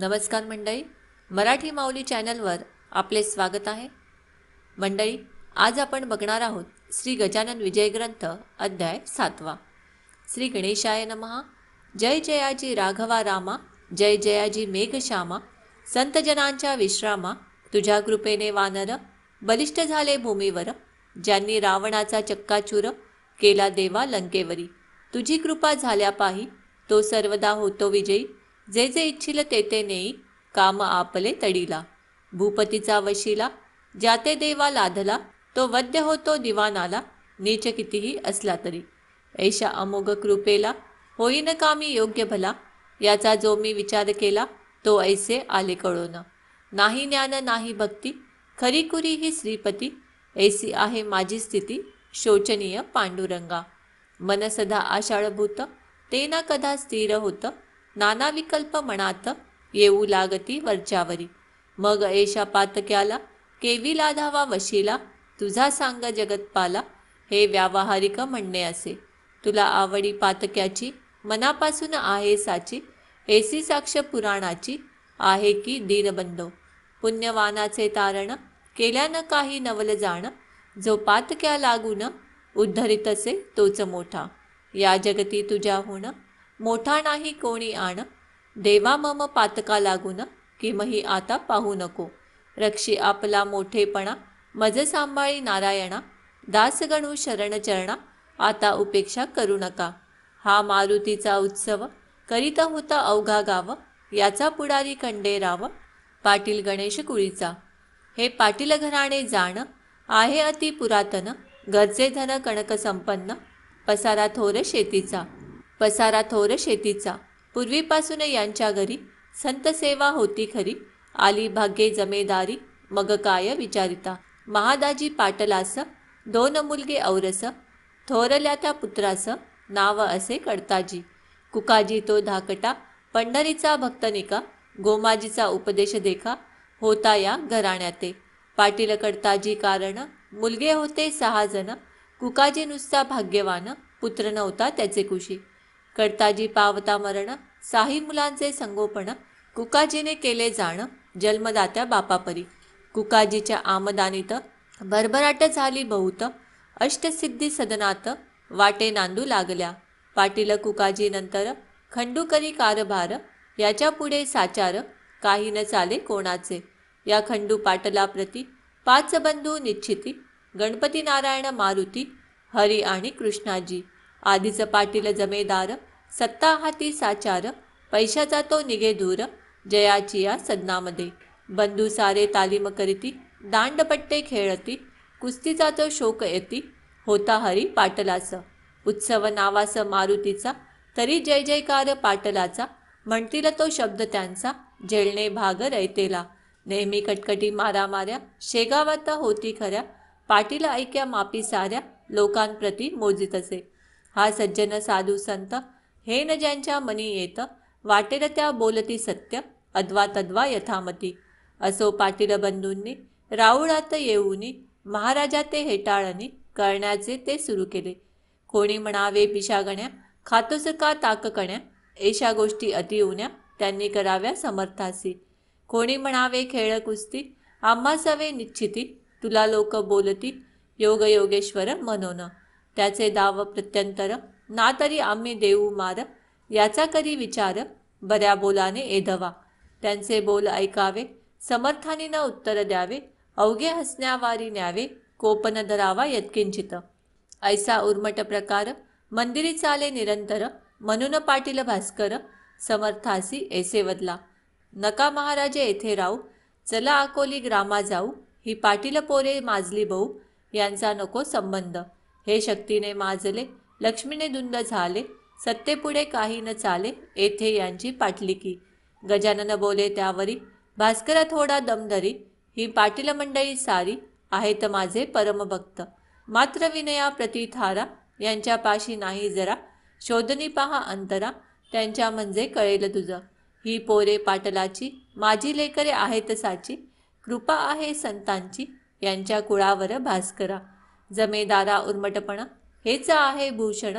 नमस्कार मंडळी, मराठी माऊली चॅनलवर आपले स्वागत आहे. मंडळी, आज आपण बघणार आहोत श्री गजानन विजय ग्रंथ अध्याय 7. श्री गणेशाय नमः. जय जयाजी राघवा रामा, जय जयाजी मेघश्यामा. संतजनांच्या विश्रामा, तुझ्या कृपेने वानर बलिष्ठ झाले भूमीवर. ज्यांनी रावणाचा चक्काचूर केला देवा लंकेवरी. तुझी कृपा झाल्या पाही, तो सर्वदा होतो विजयी. जे जे इच्छिल ते नेई, काम आपले तडीला. भूपतीचा वशिला, ज्याते देवा लाधला. तो वद्य होतो दिवानाला, नीच कितीही असला तरी. ऐशा अमोघ कृपेला, होईन कामी योग्य भला. याचा जो मी विचार केला, तो ऐसे आले कळोन. नाही ज्ञान नाही भक्ती, खरी कुरी ही श्रीपती. ऐसी आहे माझी स्थिती, शोचनीय पांडुरंगा. मन सदा आषाढभूत, ते ना कदा स्थिर होत. नाना विकल्प मनात, येऊ लागती वरच्यावरी. मग ऐशा पातक्याला, केवी लाधावा वशिला. तुझा सांग जगतपाला, हे व्यावहारिक म्हणणे असे. तुला आवडी पातक्याची, मनापासून आहे साची. ऐसी साक्ष पुराणाची, आहे की दीनबंधो. पुण्यवानाचे तारण, केल्यानं काही नवल जाण. जो पातक्या लागून, उद्धरितसे तोच मोठा. या जगती तुझ्याहून, मोठा नाही कोणी आण. देवा मम पातका लागून, किमही आता पाहू नको. रक्षी आपला मोठेपणा, मज सांभाळी नारायणा. दासगणू शरण चरणा, आता उपेक्षा करू नका. हा मारुतीचा उत्सव, करीत होता अवघा गाव. याचा पुढारी खंडेराव, पाटील गणेश कुळीचा. हे पाटील घराणे जाण, आहे अति पुरातन. घरचे धन कणक संपन्न, पसारा थोर शेतीचा. पूर्वीपासून यांच्या घरी, संत सेवा होती खरी. आली भाग्ये जमेदारी, मग काय विचारिता. महादाजी पाटलास, 2 मुलगे औरस. थोरल्या त्या पुत्रास, नाव असे कडताजी. कुकाजी तो धाकटा, पंढरीचा भक्तनिका. गोमाजीचा उपदेश देखा, होता या घराण्याते. पाटील कडताजी कारण, मुलगे होते 6 जण. कुकाजी नुसता भाग्यवान, पुत्र नव्हता त्याचे कुशी. कडताजी पावता मरण, 6 मुलांचे संगोपन. कुकाजीने केले जाण, जन्मदात्या बापापरी. कुकाजीच्या आमदानीत, भरभराट झाली बहुत. अष्टसिद्धी सदनात, वाटे नांदू लागल्या. पाटील कुकाजी नंतर, खंडू करी कारभार. याच्या पुढे साचार, काही न चाले कोणाचे. या खंडू पाटलाप्रती, 5 बंधू निश्चिती. गणपती नारायण मारुती, हरी आणि कृष्णाजी. आधीच पाटील जमेदार, सत्ता हाती साचार. पैशाचा तो निघे दूर, जयाची या सदनामध्ये. बंधू सारे तालीम करीती, दांडपट्टे खेळती. कुस्तीचा तो शोक येती, होता हरी पाटलास. उत्सव नावास मारुतीचा, तरी जय जयकार पाटलाचा. म्हणतील तो शब्द त्यांचा, झेलणे भाग रयतेला. नेहमी कटकटी मारामाऱ्या, शेगावात होती खऱ्या. पाटील ऐक्या मापी साऱ्या, लोकांप्रती मोजित असे. हा सज्जन साधू संत, हे न ज्यांच्या मनी येत. वाटेल त्या बोलती सत्य, अद्वा तद्वा यथामती. असो पाटील बंधूंनी, राऊळात येऊनी. महाराजा ते हेटाळणी, करण्याचे ते सुरू केले. कोणी म्हणावे पिशागण्या, खातोस का ताककण्या. ऐशा गोष्टी अतिउन्या, त्यांनी कराव्या समर्थासी. कोणी म्हणावे खेळ कुस्ती, आम्हा सवे निश्चिती. तुला लोक बोलती, योग योगेश्वर म्हणून. त्याचे दाव प्रत्यंतर, ना तरी आम्ही देऊ मार. याचा करी विचार, बऱ्या बोलाने एधवा. त्यांचे बोल ऐकावे, समर्थानी न उत्तर द्यावे. अवघे हसण्यावारी न्यावे, कोपन धरावा यत्किंचित. ऐसा उर्मट प्रकार, मंदिरी चाले निरंतर. म्हणून पाटील भास्कर, समर्थासी ऐसे वदला. नका महाराजे येथे राहू, चला अकोली ग्रामा जाऊ. ही पाटील पोरे माजली भाऊ, यांचा नको संबंध. हे शक्तीने माजले, लक्ष्मीने धुंद झाले. सत्तेपुढे काही न चाले, येथे यांची पाटलिकी. गजानन बोले त्यावरी, भास्कर थोडा दमधरी. ही पाटील मंडळी सारी, आहेत माझे परमभक्त. मात्र विनया प्रतिथारा, यांच्या पाशी नाही जरा. शोधनी पहा अंतरा, त्यांच्या म्हणजे कळेल तुझं. ही पोरे पाटलाची, माझी लेकरे आहेत साची. कृपा आहे संतांची, यांच्या कुळावर भास्करा. जमेदारा उर्मटपणा, हेच आहे भूषण.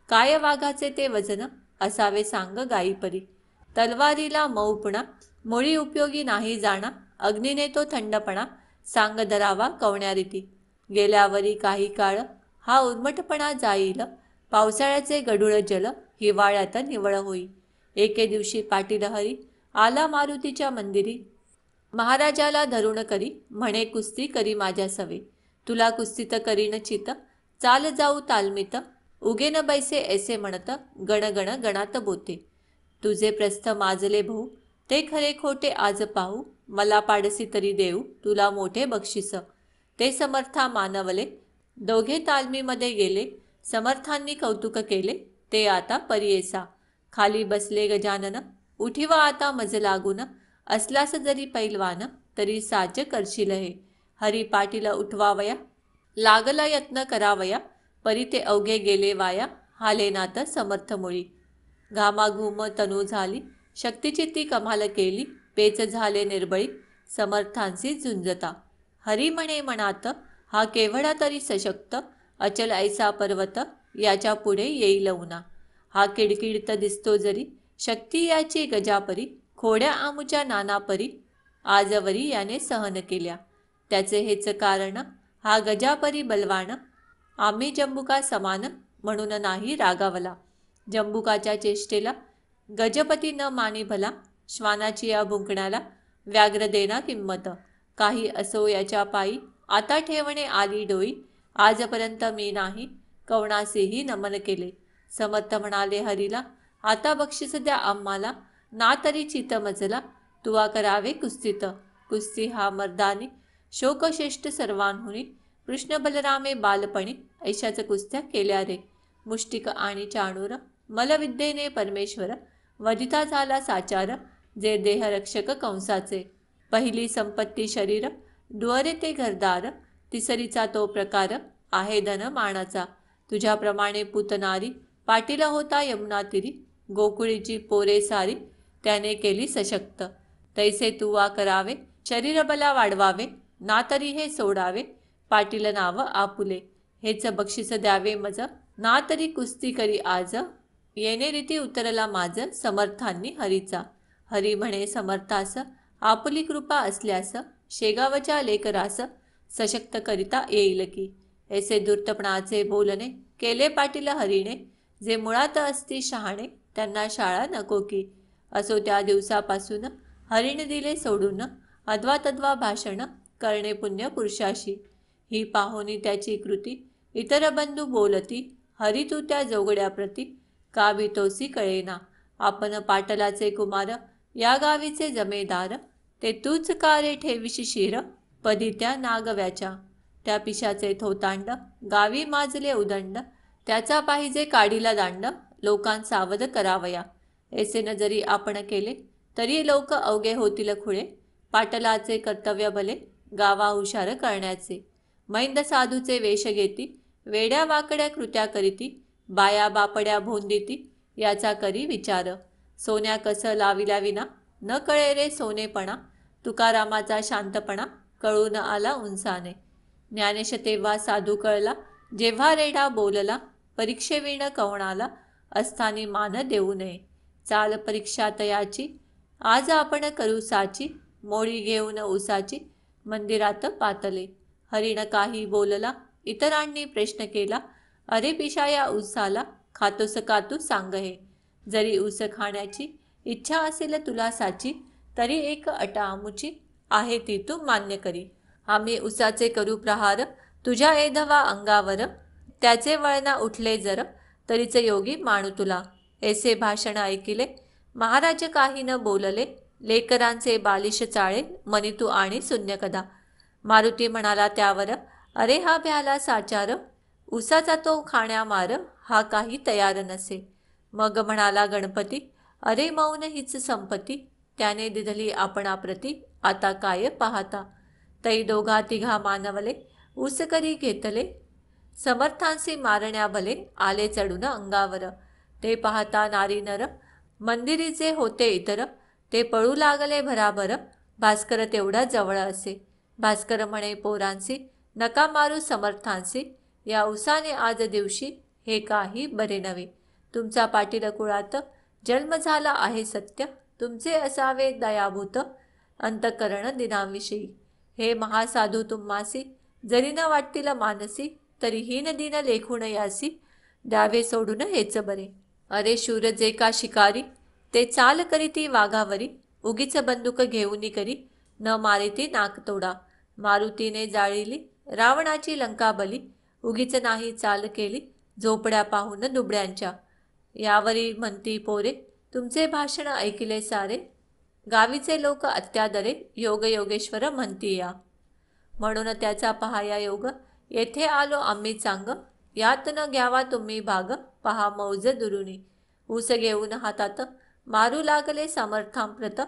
काय वाघाचे ते वजन, असावे सांग गायीपरी. तलवारीला मऊपणा, मुळी उपयोगी नाही जाणा, अग्नीने तो थंडपणा, सांग धरावा कवण्यारीती. गेल्यावरी काही काळ हा उर्मटपणा जाईल, पावसाळ्याचे गडूळ जल हिवाळ्यात निवळ होई. एके दिवशी पाटील हरी आला मारुतीच्या मंदिरी, महाराजाला धरून करी म्हणे कुस्ती करी माझ्या सवे. तुला कुस्तीत करीन चित, चाल जाऊ तालमीत, उगेन बैसे ऐसे म्हणत, गण गण गणात बोते. तुझे प्रस्थ माजले भाऊ, ते खरे खोटे आज पाहू, मला पाडसी तरी देऊ तुला मोठे बक्षीस. ते समर्था मानवले, दोघे तालमीमध्ये गेले, समर्थांनी कौतुक केले, ते आता परियेसा. खाली बसले गजानन, उठिवा आता मज लागून, असलास जरी पैलवान, तरी साज करशील हे. हरी पाटील उठवावया, लागला यत्न करावया, परी ते अवघे गेले वाया, हालेनात समर्थ मुळी. घामाघूम तनू झाली, शक्तीची ती कमाल केली, पेच झाले निर्बळी, समर्थांशी झुंजता. हरी म्हणे मनात, हा केवढा तरी सशक्त, अचल ऐसा पर्वत, याच्या पुढे येईल उना. हा किडकिडत दिसतो जरी, शक्ती याची गजापरी, खोड्या आमुच्या नानापरी, आजवरी याने सहन केल्या. त्याचे हेच कारण, हा गजापरी बलवान, आम्ही जंबुका समान, म्हणून नाही रागावला. जंबुकाच्या चेष्टेला गजपती न मानी भला, श्वानाची या भुंकण्याला व्याघ्र देना किंमत. काही असो याच्या पायी, आता ठेवणे आली डोई, आजपर्यंत मी नाही कवणासेही नमन केले. समर्थ म्हणाले हरीला, आता बक्षीस द्या आम्हाला, ना तरी चित मजला, तुवा करावे कुस्तीत. कुस्ती हा मर्दानी शोकश्रेष्ठ सर्वांहुनी, कृष्ण बलरामे बालपणी ऐशाच कुस्त्या केल्या रे. मुष्टिक आणि चाणूर, मलविद्येने परमेश्वर, वधिता झाला साचार, जे देहरक्षक कंसाचे. पहिली संपत्ती शरीर, दुअरे ते घरदार, तिसरीचा तो प्रकार आहे धन मानाचा. तुझ्याप्रमाणे पुतनारी पाटील होता यमुना तिरी, गोकुळीची पोरे सारी त्याने केली सशक्त. तैसे तुवा करावे, शरीर बला वाढवावे, ना तरी हे सोडावे, पाटील नाव आपुले. हेच बक्षीस द्यावे मज, ना तरी कुस्ती करी आज, येणे रीती उतरला माझ समर्थांनी हरीचा. हरी म्हणे समर्थास, आपुली कृपा असल्यास, शेगावच्या लेकरास सशक्त करिता येईल की. ऐसे धूर्तपणाचे बोलणे केले पाटील हरीने, जे मुळात असती शहाणे, त्यांना शाळा नको की. असो त्या दिवसापासून हरीने दिले सोडून, अद्वा तद्वा भाषण करणे पुण्य पुरुषाशी. ही पाहोनी त्याची कृती, इतर बंधू बोलती, हरी तू त्या जोगड्याप्रती, का भीतोसी कळेना. आपण पाटलाचे कुमार, या गावीचे जमेदार, ते तूच का रे ठेविशी शिर, पदी त्या नागव्याच्या. त्या पिशाचे थोतांड, गावी माजले उदंड, त्याचा पाहिजे काढीला दांड, लोकां सावध करावया. ऐसे न जरी आपण केले, तरी लोक अवघे होतील खुळे, पाटलाचे कर्तव्य भले, गावा हुशार करण्याचे. मैंद साधूचे वेश घेती, वेड्या वाकड्या कृत्या करीती, बाया बापड्या भोंदिती, याचा करी विचार. सोन्या कस लाविल्या विना, न कळे रे सोनेपणा, तुकारामाचा शांतपणा कळून आला उंचाने. ज्ञानेश तेव्हा साधू कळला, जेव्हा रेढा बोलला, परीक्षेविण कवणाला, असतानी मान देऊ नये. चाल परीक्षा तयाची, आज आपण करू साची, मोळी घेऊन उसाची, मंदिरात पातले. हरिण काही बोलला, इतरांनी प्रश्न केला, अरे पिशा या उसाला, खातोस का तू सांग हे. जरी ऊस खाण्याची इच्छा असेल तुला साची, तरी एक अट आमुची, आहे ती तू मान्य करी. आम्ही उसाचे करू प्रहार, तुझ्या एधवा अंगावर, त्याचे वळणा उठले जर, तरीच योगी मानू तुला. ऐसे भाषण ऐकिले, महाराज काही न बोलले, लेकरांचे बालिश चाळे, मनितू आणि शून्य कदा. मारुती म्हणाला त्यावर, अरे हा भ्याला साचार, उसाचा तो खाण्यामार, हा काही तयार नसे. मग म्हणाला गणपती, अरे मौन हीच संपत्ती, त्याने दिधली आपणाप्रती, आता काय पाहता. तै दोघा तिघा मानवले, ऊस करी घेतले, समर्थांशी मारण्या भले, आले चढून अंगावर. ते पाहता नारी नर, मंदिरीचे होते इतर, ते पळू लागले भराभर, भास्कर तेवढा जवळ असे. भास्कर म्हणे पोरांसी, नका मारू समर्थांसी, या उसाने आज दिवशी हे काही बरे नव्हे. तुमचा पाटील कुळात जन्म झाला आहे सत्य, तुमचे असावे दयाभूत अंतकरण दिनाविषयी. हे महासाधू तुम्हासी जरी न वाटतील मानसी, तरी हीन दिन लेखून यासी द्यावे सोडून हेच बरे. अरे शूर जे का शिकारी, ते चाल करीती वाघावरी, उगीच बंदूक घेऊनी करी न मारिती नाकतोडा. मारुतीने जाळिली रावणाची लंका बली, उगीच नाही चाल केली झोपड्या पाहून दुबड्यांच्या. यावरी म्हणती पोरे तुमचे भाषण ऐकिले सारे, गावीचे लोक अत्यादरे योग योगेश्वर म्हणती या. म्हणून त्याचा पहाया योग, येथे आलो आम्ही चांग, यात न घ्यावा तुम्ही भाग पहा मौज दुरुनी. ऊस घेऊन हातात मारू लागले समर्थांप्रत,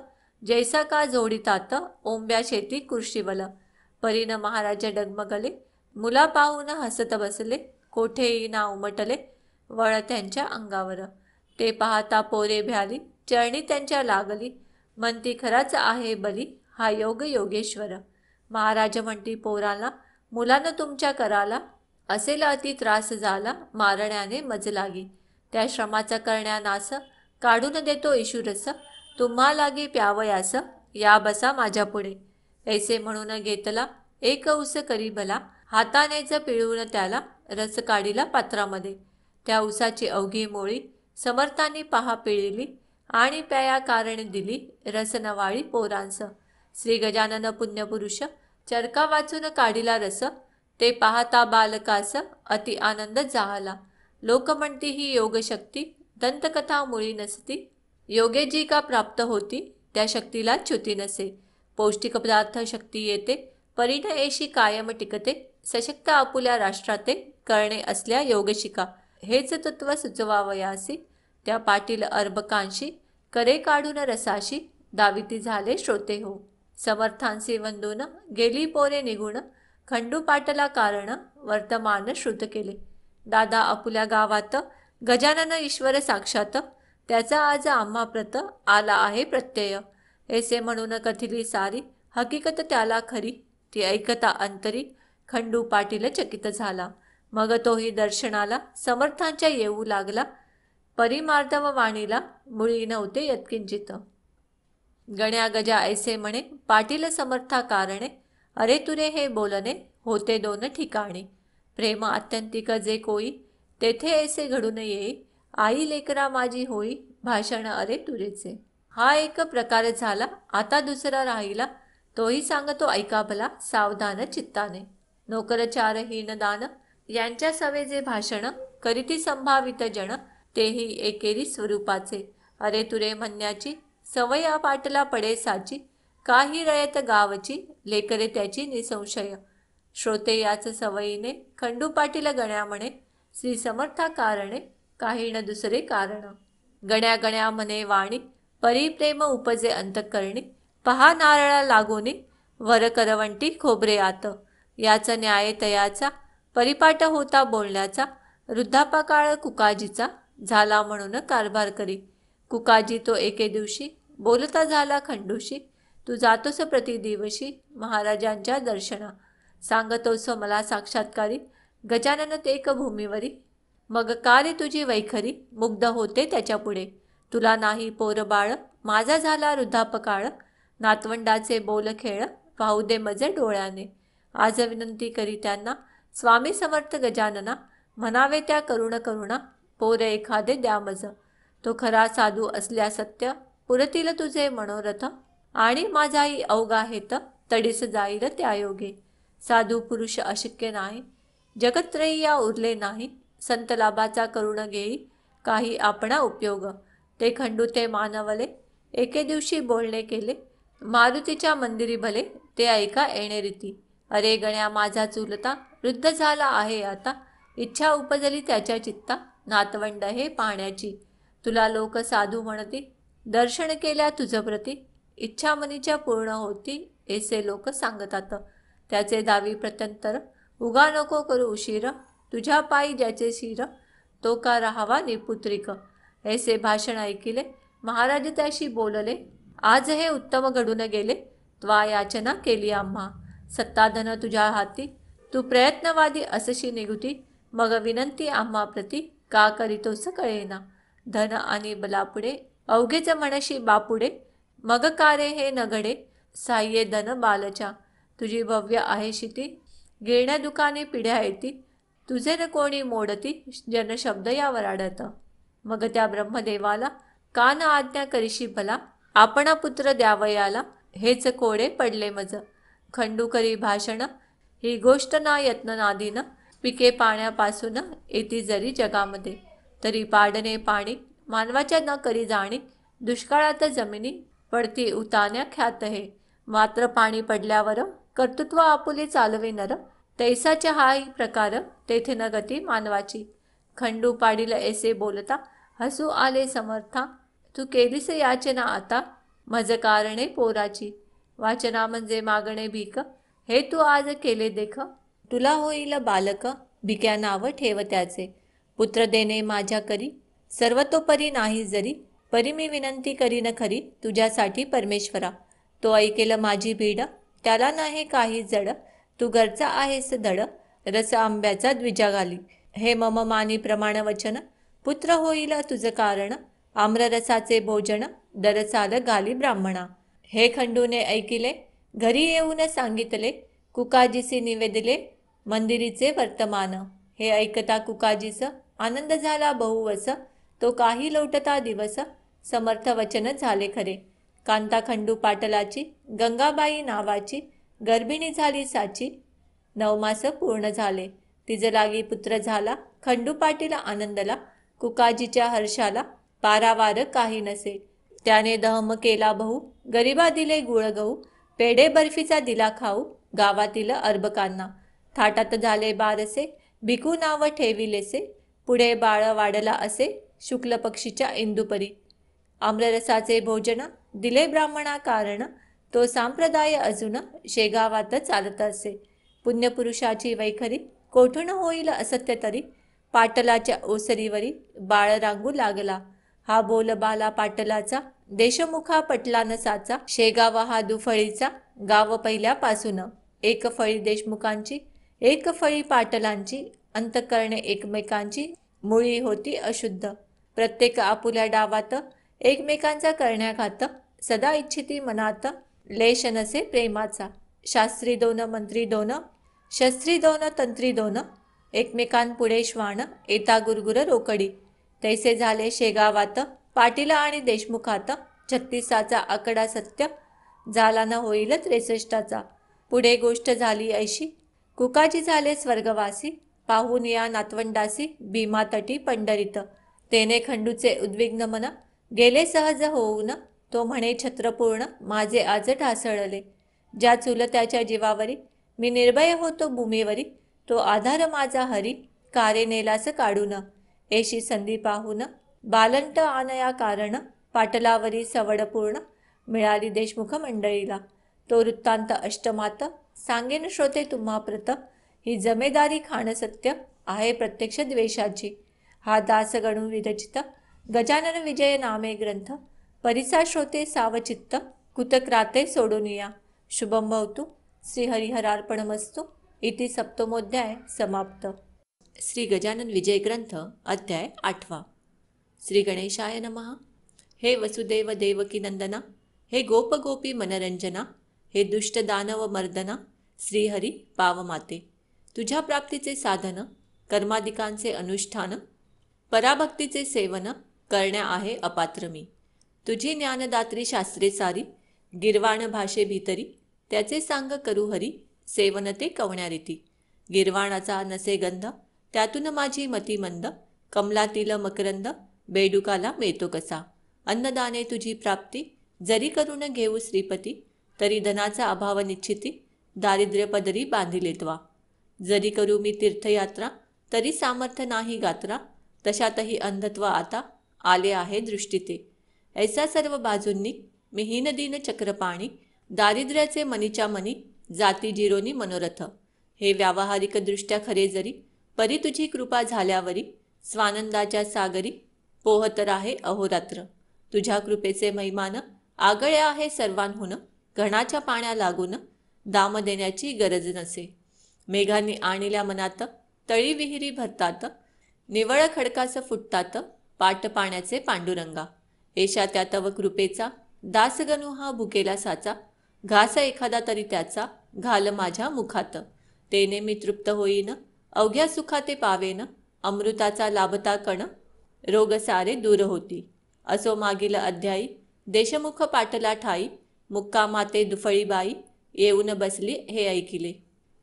जैसा का जोडितात ओंब्या शेती कृषीवल. परीन महाराज डगमगले मुला पाहून हसत बसले, कोठेही ना उमटले वळ त्यांच्या अंगावर. ते पाहता पोरे भ्याली चरणी त्यांच्या लागली, म्हणती खराच आहे बली हा योग योगेश्वर. महाराज म्हणती पोराला मुलानं तुमच्या कराला, असेल अति त्रास झाला मारण्याने मज लागी. त्या श्रमाचा करण्या नास काढून देतो ईशुरस, तुम्हा लागी प्यावयास या बसा माझ्या पुढे. ऐसे म्हणून घेतला एक ऊस करी भला, हातानेच पिळून त्याला रस काढिला पात्रामध्ये. त्या ऊसाची अवघी मोळी समर्थांनी पहा पिळिली, आणि प्याया कारण दिली रस नवाळी पोरांस. श्री गजानन पुण्यपुरुष चरका वाचून काढिला रस, ते पाहता बालकास अति आनंद झाला. लोक म्हणती ही योगशक्ती दंतकथा मुळी नसती, योगे जी का प्राप्त होती त्या शक्तीला च्युती नसे. पौष्टिक पदार्थ शक्ती येते परीन एशी कायम टिकते, सशक्त आपुल्या राष्ट्राते करणे असल्या योग शिका. हेच तत्व सुचवावयासी त्या पाटील अर्भकांशी, करे काढून रसाशी दाविती झाले श्रोते हो. समर्थांसी वंदून गेली पोरे निघून, खंडू पाटला कारण वर्तमान श्रुत केले. दादा आपुल्या गावात गजानन ईश्वर साक्षात, त्याचा आज आम्हा प्रत आला आहे प्रत्यय. ऐसे म्हणून कथिली सारी हकीकत त्याला खरी, ती ऐकता अंतरी खंडू पाटील चकित झाला. मग तोही दर्शनाला समर्थांच्या येऊ लागला, परिमार्दव वाणीला मुळी नव्हते यत्किंचित. गण्या गजा ऐसे म्हणे पाटील समर्था कारणे, अरे तुरे हे बोलणे होते दोन ठिकाणी. प्रेम आत्यंतिक जे कोई तेथे ऐसे घडून येई, आई लेकरा माझी होई भाषण अरे तुरेचे. हा एक प्रकार झाला. आता दुसरा राहिला, तोही सांगतो ऐका भला सावधान चित्ताने. नोकरचार हीनदान यांच्या सवे जे भाषण, करीती संभावित जन तेही एकेरी स्वरूपाचे. अरे तुरे म्हणण्याची सवय पाटला पडे साची, काही रयत गावची लेकरे त्याची निसंशय. श्रोते याच सवयीने खंडू पाटील गण्या म्हणे, श्री समर्था कारणे काही न दुसरे कारण. गण्या गण्या म्हणे वाणी परिप्रेम उपजे अंतकरणी, पहा नारळा लागोनी वर करवंटी खोबरे आत. याचा न्याय तयाचा परिपाठ होता बोलण्याचा, वृद्धापकाळ कुकाजीचा झाला म्हणून कारभार करी. कुकाजी तो एके दिवशी बोलता झाला खंडूशी, तू जातोस प्रतिदिवशी महाराजांच्या दर्शना. सांगतोस मला साक्षात्कारी गजानन तेक भूमीवरी, मग कारे तुझी वैखरी मुग्ध होते त्याच्या पुढे. तुला नाही पोर बाळ माझा झाला वृद्धापकाळ, नातवंडाचे बोल खेळ पाहू दे मज डोळ्याने. आज विनंती करी त्यांना स्वामी समर्थ गजानना, म्हणावे त्या करुण करुणा पोर एखादे द्या मज. तो खरा साधू असल्या सत्य पुरतील तुझे मनोरथ, आणि माझाही अवघा हेत तडीस जाईल त्या योगे. साधू पुरुष अशक्य नाही जगत्रयी उरले नाही, संत लाभाचा करुण घेई काही आपणा उपयोग. ते खंडू ते मानवले एके दिवशी बोलणे केले, मारुतीच्या मंदिरी भले ते ऐका येणे रीती. अरे गण्या माझा चुलता वृद्ध झाला आहे आता, इच्छा उपजली त्याच्या चित्ता नातवंड हे पाहण्याची. तुला लोक साधू म्हणती दर्शन केल्या तुझ प्रती, इच्छा मनीच्या पूर्ण होती ऐसे लोक सांगतात. त्याचे दावी प्रत्यंतर उगा नको करू उशीर, तुझ्या पायी ज्याचे शिर तो का राहावा निपुत्रिक. ऐसे भाषण ऐकिले महाराज त्याशी बोलले, आज हे उत्तम घडून गेले त्वा याचना केली आम्हा. सत्ताधन तुझ्या हाती तू प्रयत्नवादी असशी निघुती, मग विनंती आम्हा प्रती का करीतोस कळेना. धन आणि बलापुढे अवघेच म्हणशी बापुडे, मग कारे हे नगडे, साह्ये धन बालच्या, तुझी भव्य आहे शिती, गिरण्या दुकाने पिढ्या येती, तुझे न कोणी मोडती, जनशब्द या वराडत. मग त्या ब्रह्मदेवाला, कान आज्ञा करीशी भला, आपणा पुत्र द्यावयाला, हेच कोडे पडले मज. खंडू करी भाषण, ही गोष्ट ना यत्ननादीन, पिके पाण्यापासून येती जरी जगामध्ये, तरी पाडणे पाणी, मानवाच्या न करी जाणी, दुष्काळात जमिनी पडती उतान्या ख्यात हे, मात्र पाणी पडल्यावर कर्तृत्व आपुले चालवे नर, तैसाच्या हाही प्रकार तेथे न गती मानवाची. खंडू पाडील ऐसे बोलता, हसू आले समर्था, तू केलीस याचना आता, मज कारणे पोराची. वाचना म्हणजे मागणे भीक, हे तू आज केले देख, तुला होईल बालक, भिक्या नाव ठेव त्याचे. पुत्र देणे माझ्या करी, सर्वतोपरी नाही जरी, परी मी विनंती करीन खरी, तुझ्यासाठी परमेश्वरा. तो ऐकेल माझी भीड, त्याला नाही काही जड, तू घरचा आहेस धड, रस आंब्याचा द्विजा घाली. हे मम मानी प्रमाण वचन, पुत्र होईल तुझ कारण, आम्ररसाचे भोजन, दरसाल घाली ब्राह्मणा. हे खंडूने ऐकिले, घरी येऊन सांगितले, कुकाजीसी निवेदिले, मंदिरीचे वर्तमान. हे ऐकता कुकाजीस आनंद झाला बहुवस, तो काही लोटता दिवस, समर्थ वचन झाले खरे. कांता खंडू पाटलाची, गंगाबाई नावाची, गर्भिणी झाली साची, 9 मास पूर्ण झाले, तिज लागी पुत्र झाला. खंडू पाटील आनंदला, कुकाजीच्या हर्षाला पारावार काही नसे. त्याने दहम केला बहु, गरिबा दिले गुळ गहू, पेढे बर्फीचा दिला खाऊ, गावातील अर्भकांना. थाटात झाले बारसे, भिकू नाव ठेविलेसे, पुढे बाळ वाढला असे, शुक्ल पक्षीच्या इंदुपरी. आम्ररसाचे भोजन दिले ब्राह्मणा कारण, तो संप्रदाय अजून शेगावात चालत असे. पुण्यपुरुषाची वैखरी, कोठून होईल असत्य तरी, पाटलाच्या ओसरीवरी बाळ रांगू लागला. हा बोल बाला पाटलाचा, देशमुखा पटला नसाचा, शेगावा हा दुफळीचा, गाव पहिल्यापासून. एक फळी देशमुखांची, एक फळी पाटलांची, अंतकरणे एकमेकांची, मुळी होती अशुद्ध. प्रत्येक आपुल्या डावात, एकमेकांचा करण्याघात, सदा इच्छिती मनात, लेश नसे प्रेमाचा. शास्त्री दोन मंत्री दोन, शस्त्री दोन तंत्री दोन, एकमेकांपुढे श्वान, येता गुरगुर रोकडी. तैसे झाले शेगावात, पाटील आणि देशमुखात, 36चा आकडा सत्य, झाला न होईल 63चा. पुढे गोष्ट झाली ऐशी, कुकाजी झाले स्वर्गवासी, पाहून या नातवंडासी, भीमातटी पंढरीत. तेने खंडूचे उद्विग्न मन, गेले सहज होऊन, तो म्हणे छत्रपूर्ण, माझे आज ढासळले. ज्या चुलत्याच्या जीवावरी, मी निर्भय होतो भूमीवरी, तो आधार माझा हरी, कारे नेलास काढून. एशी संधी पाहून, बालंट आणया कारण, पाटलावरी सवड पूर्ण, मिळाली देशमुख मंडळीला. तो वृत्तांत अष्टमात, सांगेन श्रोते तुम्हा प्रत, ही जमेदारी खाण सत्य, आहे प्रत्यक्ष द्वेषाची. हा दास गणू विरचित, गजानन विजय नामे ग्रंथ, परिसा श्रोते सावचित्त, कुतक्राते सोडूनिया. शुभम भवतु. श्री हरिहरार्पणमस्तु. इति सप्तमोध्याय समाप्त. श्री गजानन विजय ग्रंथ अध्याय 8. श्री गणेशाय नमः. हे वसुदेव देवकी नंदना, हे गोप गोपी मनरंजना, हे दुष्ट दानव मर्दना, श्रीहरी पावमाते. तुझ्या प्राप्तीचे साधन, कर्मादिकांचे अनुष्ठान, पराभक्तीचे सेवन करण्या आहे अपात्र मी. तुझी ज्ञानदात्री शास्त्रे सारी, गिरवाण भाषे भीतरी, त्याचे सांग करू हरी, सेवन ते कवण्यारीती. गिरवाणाचा नसे गंध, त्यातून माझी मती मंद, कमलातील मकरंद, बेडुकाला मिळतो कसा. अन्नदाने तुझी प्राप्ती, जरी करून घेऊ श्रीपती, तरी धनाचा अभाव निश्चिती, दारिद्र्य पदरी बांधिलेत्वा. जरी करू मी तीर्थयात्रा, तरी सामर्थ्य नाही गात्रा, तशातही अंधत्व आता आले आहे दृष्टीते. ऐसा सर्व बाजूंनी मी हीनदीन चक्रपाणी, दारिद्र्याचे मनीच्या मनी, जाती जिरोनी मनोरथ. हे व्यावहारिक दृष्ट्या खरे जरी, परी तुझी कृपा झाल्यावरी, स्वानंदाच्या सागरी पोहत राहे अहोरात्र. तुझ्या कृपेचे महिमान आगळे आहे सर्वांहून, घणाच्या पाण्या लागून दाम देण्याची गरज नसे. मेघांनी आणल्या मनात, तळी विहिरी भरतात, निवळ खडकास फुटतात, पाट पाण्याचे पांडुरंगा. एषा त्या तव कृपेचा, दासगणू हा भुकेला साचा, घास एखादा तरी त्याचा, घाल माझ्या मुखात. तेने मी तृप्त होईन, अवघ्या सुखाते पावेन, अमृताचा लाभता कण, रोग सारे दूर होती. असो मागील अध्यायी, देशमुख पाटला ठाई, मुक्कामाते दुफळी बाई, येऊन बसली हे ऐकिले.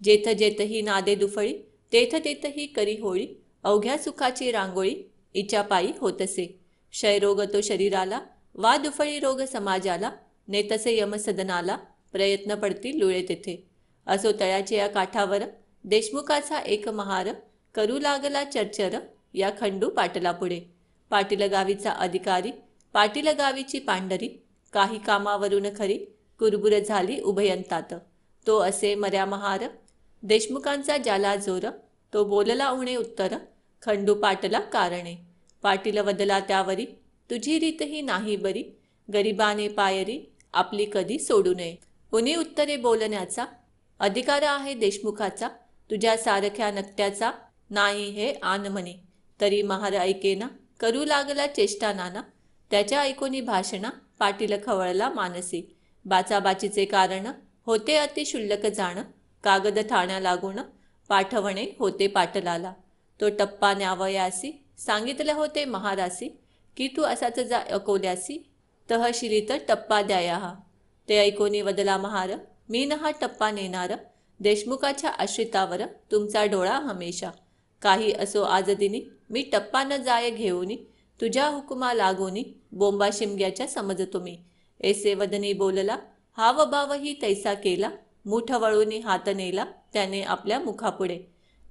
जेथ जेथही नादे दुफळी, तेथ तेथही करी होळी, अवघ्या सुखाची रांगोळी, इच्या पायी होतसे. क्षयरोग तो शरीराला, वा दुफळी रोग समाजाला, नेतसे यमसदनाला, प्रयत्न पडतील लुळे तेथे. असो तळ्याच्या या काठावर, देशमुखाचा एक महार, करू लागला चरचर, या खंडू पाटला पुढे. पाटील गावीचा अधिकारी, पाटील गावीची पांढरी, काही कामावरून खरी, कुरबुर झाली उभयंतात. तो असे मर्या महार, देशमुखांचा ज्याला जोर, तो बोलला उणे उत्तर, खंडू पाटला कारणे. पाटील वदला त्यावरी, तुझी रीतही नाही बरी, गरिबाने पायरी, आपली कधी सोडू नये. उनी उत्तरे बोलण्याचा अधिकार आहे देशमुखाचा, तुझ्या सारख्या नकट्याचा नाही हे आन म्हणे. तरी महार ऐकेना, करू लागला चेष्टा नाना, त्याच्या ऐकोनी भाषणा, पाटील खवळला मानसी. बाचाबाचीचे कारण होते अति शुल्लक जाण, कागद ठाण्या लागून पाठवणे होते पाटलाला. तो टप्पा न्यावयासी, सांगितले होते महारासी, की तू असाच जा अकोल्यासी, तहशिलीत टप्पा द्याया हा. ते ऐकोनी वदला महार, मी न हा टप्पा नेणार, देशमुखाच्या आश्रितावर तुमचा डोळा हमेशा. काही असो आज दिनी, मी टप्पा न जाय घेऊनी, तुझ्या हुकुमा लागोनी, बोंबा शिमग्याच्या समजतो मी. ऐसे वदनी बोलला, हावभावही तैसा केला, मुठ वळूनी हात नेला त्याने आपल्या मुखापुढे.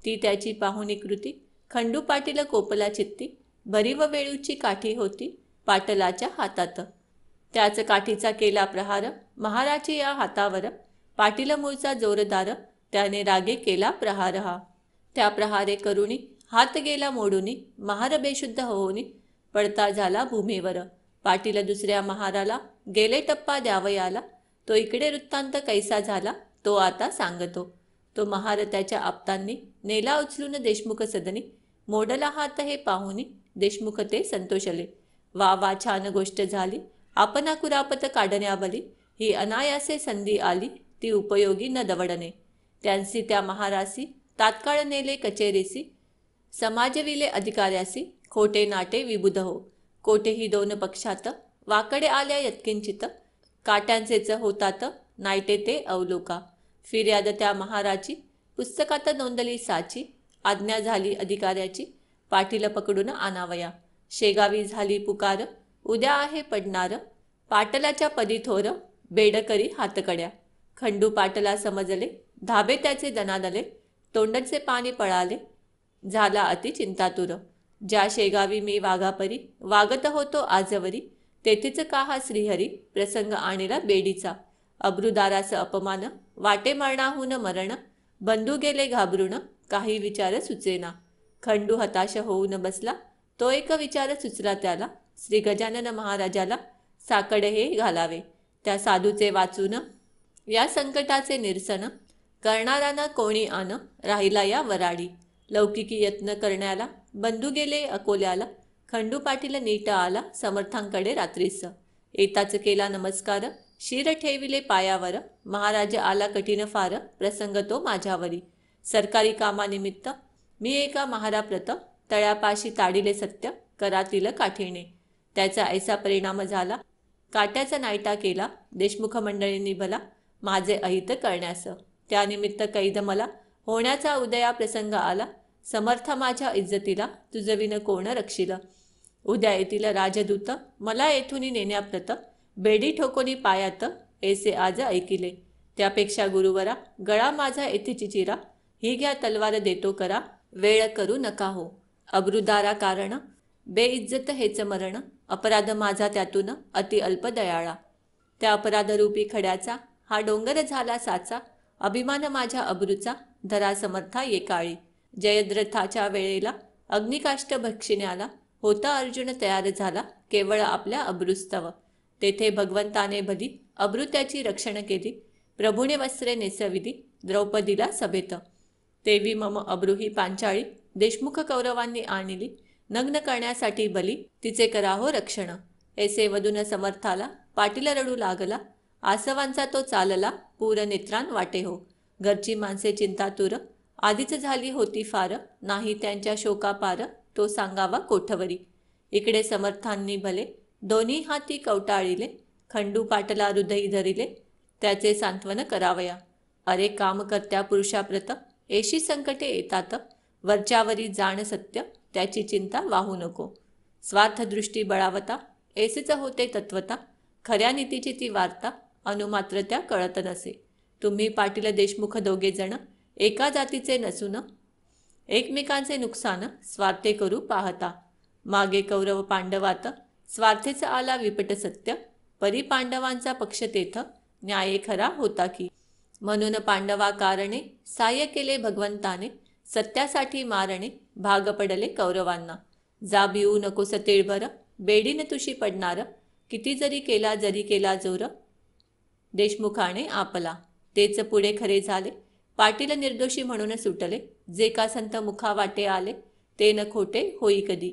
ती त्याची पाहुणी कृती, खंडू पाटील कोपला चित्ती, भरीव वेळूची काठी होती पाटलाच्या हातात. त्याच काठीचा केला प्रहार, महाराची या हातावर, पाटील मूळचा जोरदार, त्याने रागे केला प्रहार हा. त्या प्रहारे करुणी, हात गेला मोडूनी, महार बेशुद्ध होऊनी, पडता झाला भूमीवर. पाटील दुसऱ्या महाराला, गेले टप्पा द्यावयाला, तो इकडे वृत्तांत कैसा झाला, तो आता सांगतो. तो महार त्याच्या आप्तांनी, नेला उचलून देशमुख सदनी, मोडला हात हे पाहुनी, देशमुख ते संतोषले. वा वा छान गोष्ट झाली, आपणा कुरापत काढण्याबली, ही अनायासे संधी आली, ती उपयोगी न दवडणे. त्यांसी त्या महारासी, तात्काळ नेले कचेरीसी, समाजविले अधिकाऱ्यासी, खोटे नाटे विबुध हो. कोठेही दोन पक्षात, वाकडे आल्या यत्किंचित, काट्यांचेच होतात, नाईटे ते अवलोका. फिर्याद त्या महाराची, पुस्तकात नोंदली साची, आज्ञा झाली अधिकाऱ्याची, पाटील पकडून आणावया. शेगावी झाली पुकार, उद्या आहे पडणार, पाटलाच्या पदी थोर, बेडकरी हातकड्या. खंडू पाटला समजले, धाबे त्याचे दणानले, तोंडचे पाणी पळाले, झाला अति चिंतातुर. ज्या शेगावी मी वाघापरी, वागत होतो आजवरी, तेथेच का हा श्रीहरी, प्रसंग आणला बेडीचा. अब्रुदारास अपमान, वाटे मरणाहून मरण, बंधू गेले घाबरून, काही विचार सुचेना. खंडू हताश होऊन बसला, तो एक विचार सुचला त्याला, श्री गजानन महाराजाला साकडे हे घालावे. त्या साधूचे वाचून, या संकटाचे निरसन, करणाराना कोणी आन, राहिला या वराडी. लौकिकी यत्न करण्याला, बंधू गेले अकोल्याला, खंडू पाटील नीट आला समर्थांकडे रात्रीस. येताच केला नमस्कार, शिर ठेविले पायावर, महाराज आला कठीण फार, प्रसंग तो माझ्यावरी. सरकारी कामानिमित्त मी एका महाराप्रत, तळ्यापाशी ताडिले सत्य, करातील काठीने. त्याचा ऐसा परिणाम झाला, काट्याचा नायटा केला, देशमुख मंडळींनी भला, माझे अहित करण्यास. त्यानिमित्त कैद मला होण्याचा उदया प्रसंग आला, समर्थ माझ्या इज्जतीला, तुझविन कोण रक्षिल. उद्या येथील राजदूत, मला येथून नेण्याप्रत, बेडी ठोकोनी पायात, ऐसे आज ऐकिले. त्यापेक्षा गुरुवरा, गळा माझा येथे चिचिरा, ही घ्या तलवार देतो करा, वेळ करू नका हो. अब्रुदारा कारण, बेइज्जत हेच मरण, अपराध माझा त्यातून अति अल्प दयाळा. त्या अपराधरूपी खड्याचा हा डोंगर झाला साचा, अभिमान माझ्या अब्रूचा, धरा समर्था येकाळी. जयद्रथाच्या वेळेला अग्निकाष्ट भक्षिण्याला, होता अर्जुन तयार झाला, केवळ आपल्या अब्रुस्तव. तेथे भगवंताने भली अब्रू त्याची रक्षण केली, प्रभूने वस्त्रे नेसविली, द्रौपदीला सभेत. तेवी मम अब्रूही पांचाळी, देशमुख कौरवांनी आणली, नग्न करण्यासाठी बली, तिचे कराहो रक्षण. ऐसे वदून समर्थाला पाटील रडू लागला. आसवांचा तो चालला पूर नेत्रान वाटे हो. घरची माणसे चिंतातुर आधीच झाली होती फार. नाही त्यांच्या शोकापार तो सांगावा कोठवरी. इकडे समर्थांनी भले दोन्ही हाती कवटाळिले. खंडू पाटला हृदयी धरिले त्याचे सांत्वन करावया. अरे काम करत्या पुरुषाप्रत एशी संकटे येतात. वरच्यावरी जाण सत्य त्याची चिंता वाहू नको. स्वार्थदृष्टी बळावता ऐसेच होते तत्वता. खऱ्या नीतीची ती वार्ता अनुमात्र त्या कळत नसे. तुम्ही पाटील देशमुख दोघे जण एका जातीचे नसून एकमेकांचे नुकसान स्वार्थे करू पाहता. मागे कौरव पांडवात स्वार्थेच आला विपट सत्य. परी पांडवांचा पक्ष तेथ न्याय खरा होता की. म्हणून पांडवा कारणे साह्य केले भगवंताने. सत्यासाठी मारणे भाग पडले कौरवांना. जा भिवू नकोस तिळभर बेडीन तुशी पडणार. किती जरी केला जोर देशमुखाने आपला. तेच पुढे खरे झाले. पाटील निर्दोषी म्हणून सुटले. जे का संत मुखा वाटे आले ते न खोटे होई कधी.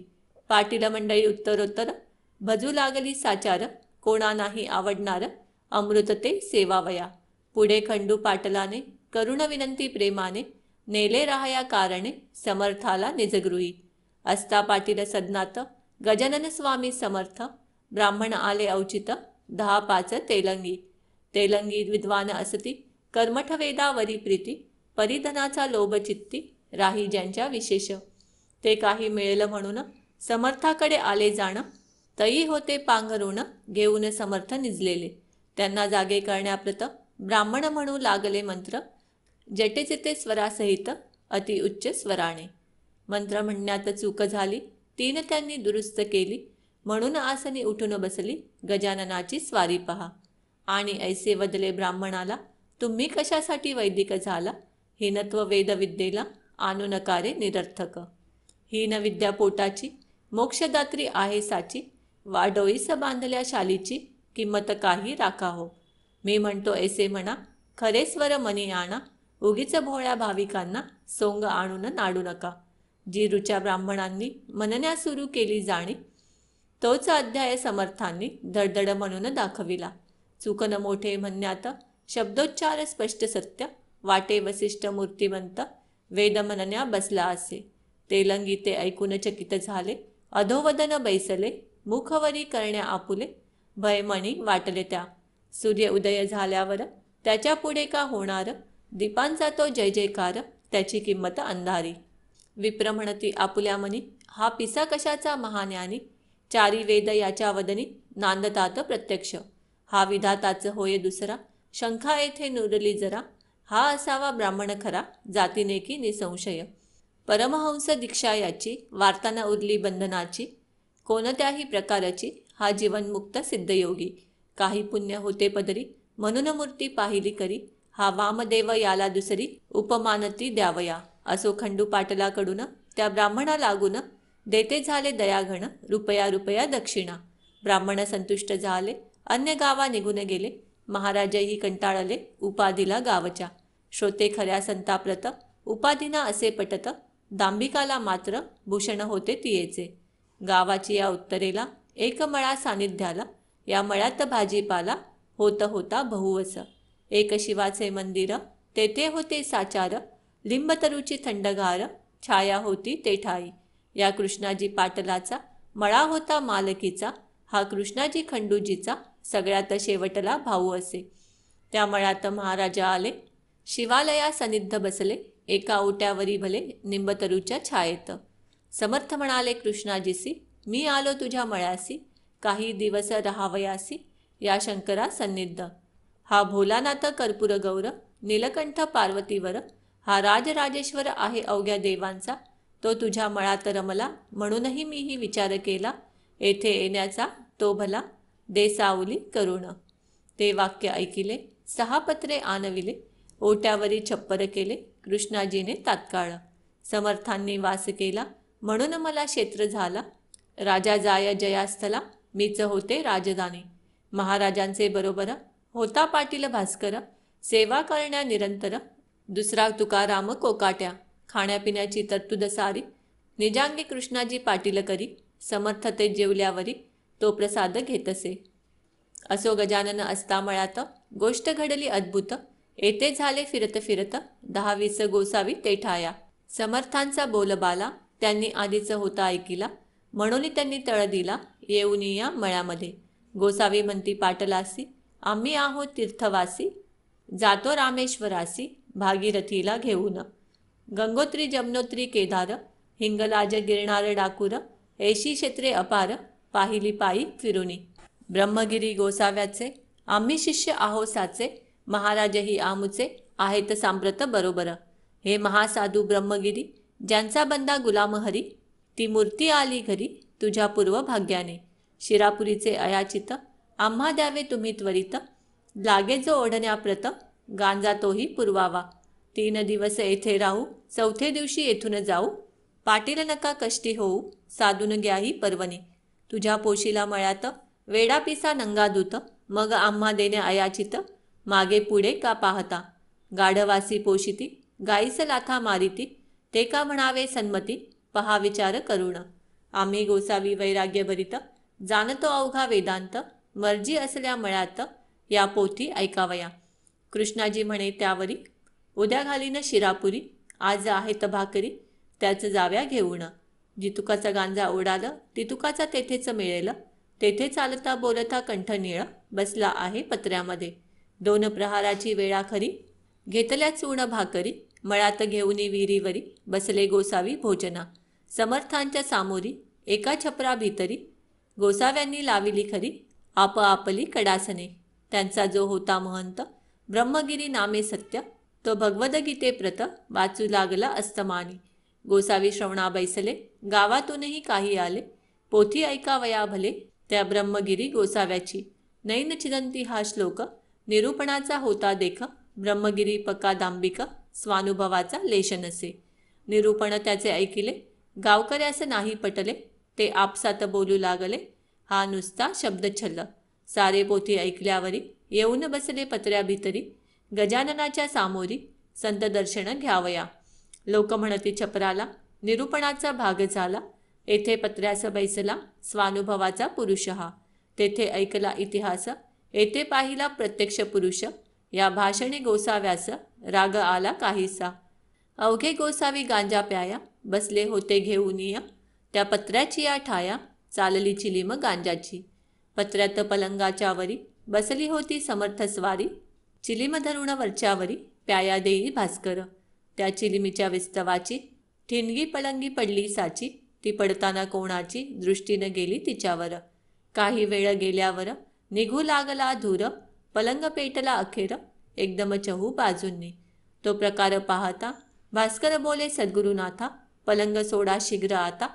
पाटील मंडळी उत्तरोत्तर भजू लागली साचार. कोणा नाही आवडणार अमृत ते सेवावया. पुढे खंडू पाटलाने करुण विनंती प्रेमाने नेले राहया कारणे समर्थाला निजगृही. असता पाटील सदनात गजानन स्वामी समर्थ. ब्राह्मण आले औचित 10-5 तेलंगी. तेलंगी विद्वान असती कर्मठ वेदावरी प्रीती. परिधनाचा लोभ चित्ती राही ज्यांच्या विशेष. ते काही मिळेल म्हणून समर्थाकडे आले जाण. तई होते पांघरुण घेऊन समर्थ निजलेले. त्यांना जागे करण्याप्रत ब्राह्मण म्हणू लागले मंत्र. जटेचिते स्वरासहित अति उच्च स्वराने. मंत्र म्हणण्यात चूक झाली 3 त्यांनी दुरुस्त केली. म्हणून आसनी उठून बसली गजाननाची स्वारी पहा. आणि ऐसे वदले ब्राह्मणाला तुम्ही कशासाठी वैदिक झाला. हीनत्व वेदविद्येला आणू नकारे निरर्थक. हीन विद्या पोटाची मोक्षदात्री आहे साची. वाडोईस बांधल्या शालीची किंमत काही राखा हो. मी म्हणतो ऐसे म्हणा खरे स्वर मनी आणा. उगीच भोळ्या भाविकांना सोंग आणून नाडू नका. जी ऋचा ब्राह्मणांनी मनन्या सुरू केली जाणी तोच अध्याय समर्थांनी धडधड म्हणून दाखविला. चुकन मोठे म्हणण्यात शब्दोच्चार स्पष्ट सत्य. वाटे वसिष्ठ मूर्तिमंत वेद मनन्या बसला असे. तेलंगी ते ऐकून चकित झाले. अधोवदन बैसले मुखवरी करण्या आपुले. भयमणी वाटले त्या. सूर्य उदय झाल्यावर त्याच्या पुढे का होणार. दीपांचा तो जय जयकार त्याची किंमत अंधारी. विप्र म्हणती आपुल्या मनी हा पिसा कशाचा महाज्ञानी. 4 वेद याच्या वदनी नांदतात प्रत्यक्ष. हा विधाताच होय दुसरा शंका येथे नुरली जरा. हा असावा ब्राह्मण खरा जातीने की निसंशय. परमहंस दीक्षा याची वार्ताना उरली बंधनाची. कोणत्याही प्रकारची हा जीवनमुक्त सिद्धयोगी. काही पुण्य होते पदरी म्हणून मूर्ती पाहिली करी. हा वामदेव याला दुसरी उपमानती द्यावया. असो खंडू पाटलाकडून त्या ब्राह्मणा लागून देते झाले दयाघण रुपया दक्षिणा. ब्राह्मण संतुष्ट झाले अन्य गावा निघून गेले. महाराजही कंटाळले उपाधीला गावच्या. श्रोते खऱ्या संताप्रत उपाधीना असे पटत. दांभिकाला मात्र भूषण होते तियेचे. गावाची या उत्तरेला एक मळा सानिध्याला. या मळ्यात भाजीपाला होत होता बहुवस. एक शिवाचे मंदिर तेथे होते साचार. लिंबतरूची थंडगार छाया होती ते ठाई. या कृष्णाजी पाटलाचा मळा होता मालकीचा. हा कृष्णाजी खंडूजीचा सगळ्यात शेवटला भाऊ असे. त्या मळ्यात महाराजा आले शिवालया सनिध बसले. एका ओट्यावरी भले निंबतरूच्या छायेत. समर्थ म्हणाले कृष्णाजीसी मी आलो तुझ्या मळ्यासी. काही दिवस राहावयासी या शंकरा सन्निध. हा भोलानाथ कर्पूर गौर नीलकंठ पार्वतीवर. हा राजराजेश्वर आहे अवघ्या देवांचा. तो तुझ्या मळात रमला म्हणूनही मीही विचार केला येथे येण्याचा. तो भला दे सावली करुण. ते वाक्य ऐकिले 6 पत्रे आणविले. ओट्यावरी छप्पर केले कृष्णाजीने तात्काळ. समर्थांनी वास केला म्हणून मला क्षेत्र झाला. राजा जाय जयास्थला मीच होते राजधानी. महाराजांचे बरोबर होता पाटील भास्कर. सेवा करण्या निरंतर दुसरा तुकाराम कोकाट्या. खाण्यापिण्याची तरतूद सारी निजांगी कृष्णाजी पाटील करी. समर्थ ते जेवल्यावरी तो प्रसाद घेतसे. असो गजानन असता मळ्यात, गोष्ट घडली अद्भुत. येथे झाले फिरत फिरत, 10-20 गोसावी तेठाया. समर्थांचा बोलबाला त्यांनी आधीच होता ऐकिला, म्हणून त्यांनी तळ दिला येऊन या मळ्यामध्ये. गोसावी म्हणती पाटलासी, आम्ही आहोत तीर्थवासी. जातो रामेश्वरासी, भागीरथीला घेऊन. गंगोत्री जमनोत्री केदार, हिंगलाज गिरणार डाकुर. 80 क्षेत्रे अपार, पाहिली पायी फिरुनी. ब्रह्मगिरी गोसाव्याचे, आम्ही शिष्य आहो साचे. महाराजही आमुचे, आहेत सांप्रत बरोबर. हे महासाधू ब्रह्मगिरी, ज्यांचा बंदा गुलाम हरी. ती मूर्ती आली घरी, तुझ्या पूर्व भाग्याने. शिरापुरीचे अयाचित, आम्हा द्यावे तुम्ही त्वरित. लागे जो ओढण्याप्रत, गांजा तोही पुरवावा. 3 दिवस येथे राहू, 4थ्या दिवशी येथून जाऊ. पाटील नका कष्टी होऊ, साधून घ्याही पर्वणी. तुझ्या पोशीला मळ्यात, वेडा पिसा नंगा दूत. मग आम्हा देणे अयाचित, मागे पुढे का पाहता. गाढवासी पोशिती, गाईस लाथा मारिती. ते का म्हणावे सन्मती, पहा विचार करुण. आम्ही गोसावी वैराग्य भरित, जाणतो अवघा वेदांत. मर्जी असल्या मळ्यात, या पोथी ऐकावया. कृष्णाजी म्हणे त्यावरी, उद्या घालीन शिरापुरी. आज आहेत भाकरी, त्याच जाव्या घेऊन. जितुकाचा गांजा उडाल, तितुकाचा तेथेच मिळेल. तेथे चालता बोलता कंठ निळ, बसला आहे पत्र्यामध्ये. 2 प्रहाराची वेळा खरी, घेतल्या चूर्ण भाकरी. मळ्यात घेऊनी विहिरीवरी, बसले गोसावी भोजना. समर्थांच्या सामोरी, एका छपरा भीतरी. गोसाव्यांनी लाविली खरी, आपली कडासने. त्यांचा जो होता महंत, ब्रह्मगिरी नामे सत्य. तो भगवद्गीते प्रत, वाचू लागला अस्तमानी. गोसावी श्रवणा बैसले, गावातूनही काही आले. पोथी ऐकावया भले, त्या ब्रह्मगिरी गोसाव्याची. नैन चिदंती हा श्लोक, निरूपणाचा होता देख. ब्रह्मगिरी पका दांबिक, स्वानुभवाचा लेश नसे. निरूपण त्याचे ऐकिले, गावकऱ्यास नाही पटले. ते आपसात बोलू लागले, हा नुसता शब्द छल्ल. सारे पोथी ऐकल्यावरी, येऊन बसले पत्र्या भीतरी. गजाननाच्या सामोरी, संत दर्शन घ्यावया. लोक म्हणती छपराला, निरूपणाचा भाग झाला. येथे पत्र्यास बैसला, स्वानुभवाचा पुरुष हा. तेथे ऐकला इतिहास, येथे पाहिला प्रत्यक्ष पुरुष. या भाषणे गोसाव्यास, राग आला काहीसा. अवघे गोसावी गांजा प्याया, बसले होते घेऊन या. त्या पत्र्याची या ठाया, चालली चिलीम गांजाची. पत्र्यात पलंगाच्या वरी, बसली होती समर्थ स्वारी. चिलीम धरुण वरच्यावरी, प्याया देई भास्कर. त्या चिलिमीच्या विस्तवाची, ठिणगी पलंगी पडली साची. ती पडताना कोणाची, दृष्टीनं गेली तिच्यावर. काही वेळ गेल्यावर, निघू लागला धूर. पलंग पेटला अखेर, एकदम चहू बाजूंनी. तो प्रकार पाहता, भास्कर बोले सद्गुरुनाथा. पलंग सोडा शीघ्र आता,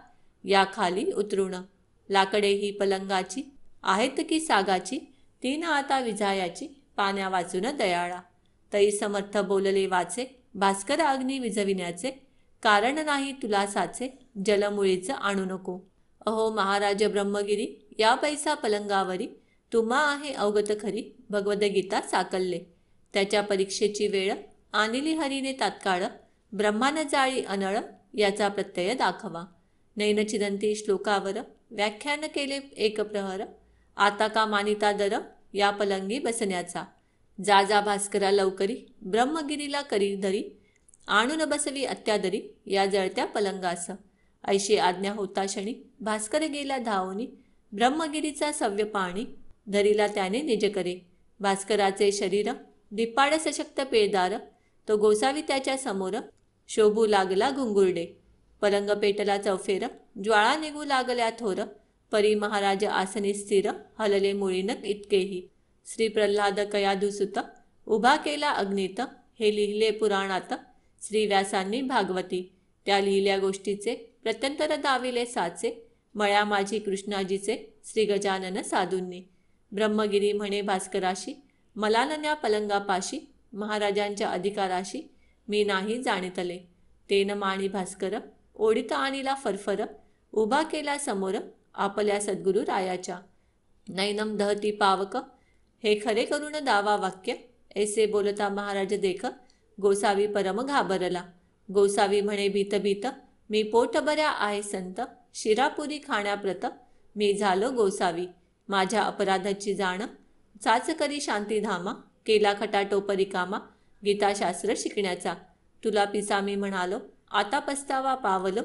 या खाली उतरून. लाकडे ही पलंगाची, आहेत की सागाची. 3 आता विजायाची, पाण्या वाचून दयाळा. तै समर्थ बोलले वाचे, भास्कर अग्नी विझविण्याचे. कारण नाही तुला साचे, जलमुळीच आणू नको. अहो महाराज ब्रह्मगिरी, या पैसा पलंगावरी. तुम्हा आहे अवगत खरी, भगवद्गीता साकल्ले. त्याच्या परीक्षेची वेळ, आणली हरीने तात्काळ. ब्रह्मान जाळी अनळ, याचा प्रत्यय दाखवा. नैनचिदंती श्लोकावर, व्याख्यान केले एक प्रहर. आता का मानिता दर, या पलंगी बसण्याचा. जा जा भास्करा लवकरी, ब्रह्मगिरीला करी धरी. आणून बसवी अत्यादरी, या जळत्या पलंगास. ऐशी आज्ञा होता क्षणी, भास्कर गेला धावनी. ब्रह्मगिरीचा सव्य पाणी, धरीला त्याने निज करे. भास्कराचे शरीर, दिपाड सशक्त पेळदार. तो गोसावी त्याच्या समोर, शोभू लागला घुंगुरडे. पलंग पेटला चौफेर, ज्वाळा निघू लागल्या थोर. परी महाराज आसनी स्थिर, हलले मुळीन इतकेही. श्री प्रल्हाद कयाधुसुत, उभा केला अग्नीत. हे लिहिले पुराणात, श्री व्यासांनी भागवती. त्या लिहिल्या गोष्टीचे, प्रत्यंतर दाविले साचे. मळ्या माझी कृष्णाजीचे, श्री गजानन साधूंनी. ब्रह्मगिरी म्हणे भास्कराशी, मला न पलंगापाशी. महाराजांच्या अधिकाराशी, मी नाही जाणितले. तेन माणी भास्कर, ओढीत आणीला फरफर. उभा केला समोर, आपल्या सद्गुरु रायाच्या. नैनम दहती पावक, हे खरे करून दावा वाक्य. ऐसे बोलता महाराज देख, गोसावी परम घाबरला. गोसावी म्हणे भीत भीत, मी पोट बऱ्या आहे संत. शिरापुरी खाण्याप्रत, मी झालो गोसावी. माझ्या अपराधाची जाण, चाच करी शांतीधामा, केला खटाटोपरी कामा, गीताशास्त्र शिकण्याचा. तुला पिसा मी म्हणालो, आता पस्तावा पावलो,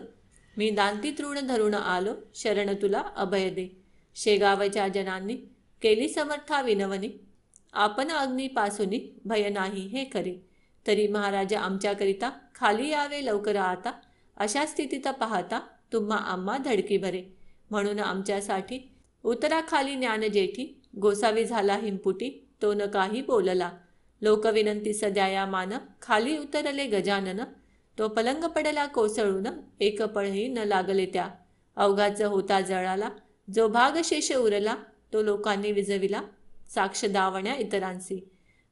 मी दांती तृण धरून आलो, शरण तुला अभय दे. शेगावच्या जनांनी केली समर्था विनवणी, आपण अग्नीपासूनी भय नाही हे खरे. तरी महाराज आमच्याकरिता खाली यावे लवकर आता, अशा स्थितीत पाहता तुम्हा आम्हा धडकी भरे. म्हणून आमच्यासाठी उतरा खाली ज्ञान जेठी, गोसावी झाला हिमपुटी, तो न काही बोलला. लोकविनंती सद्याया मान, खाली उतरले गजानन, तो पलंग पडला कोसळून, एक पळही न लागले त्या. अवघाच होता जळाला, जो भाग शेष उरला, तो लोकांनी विजविला, साक्ष दावण्या इतरांसी.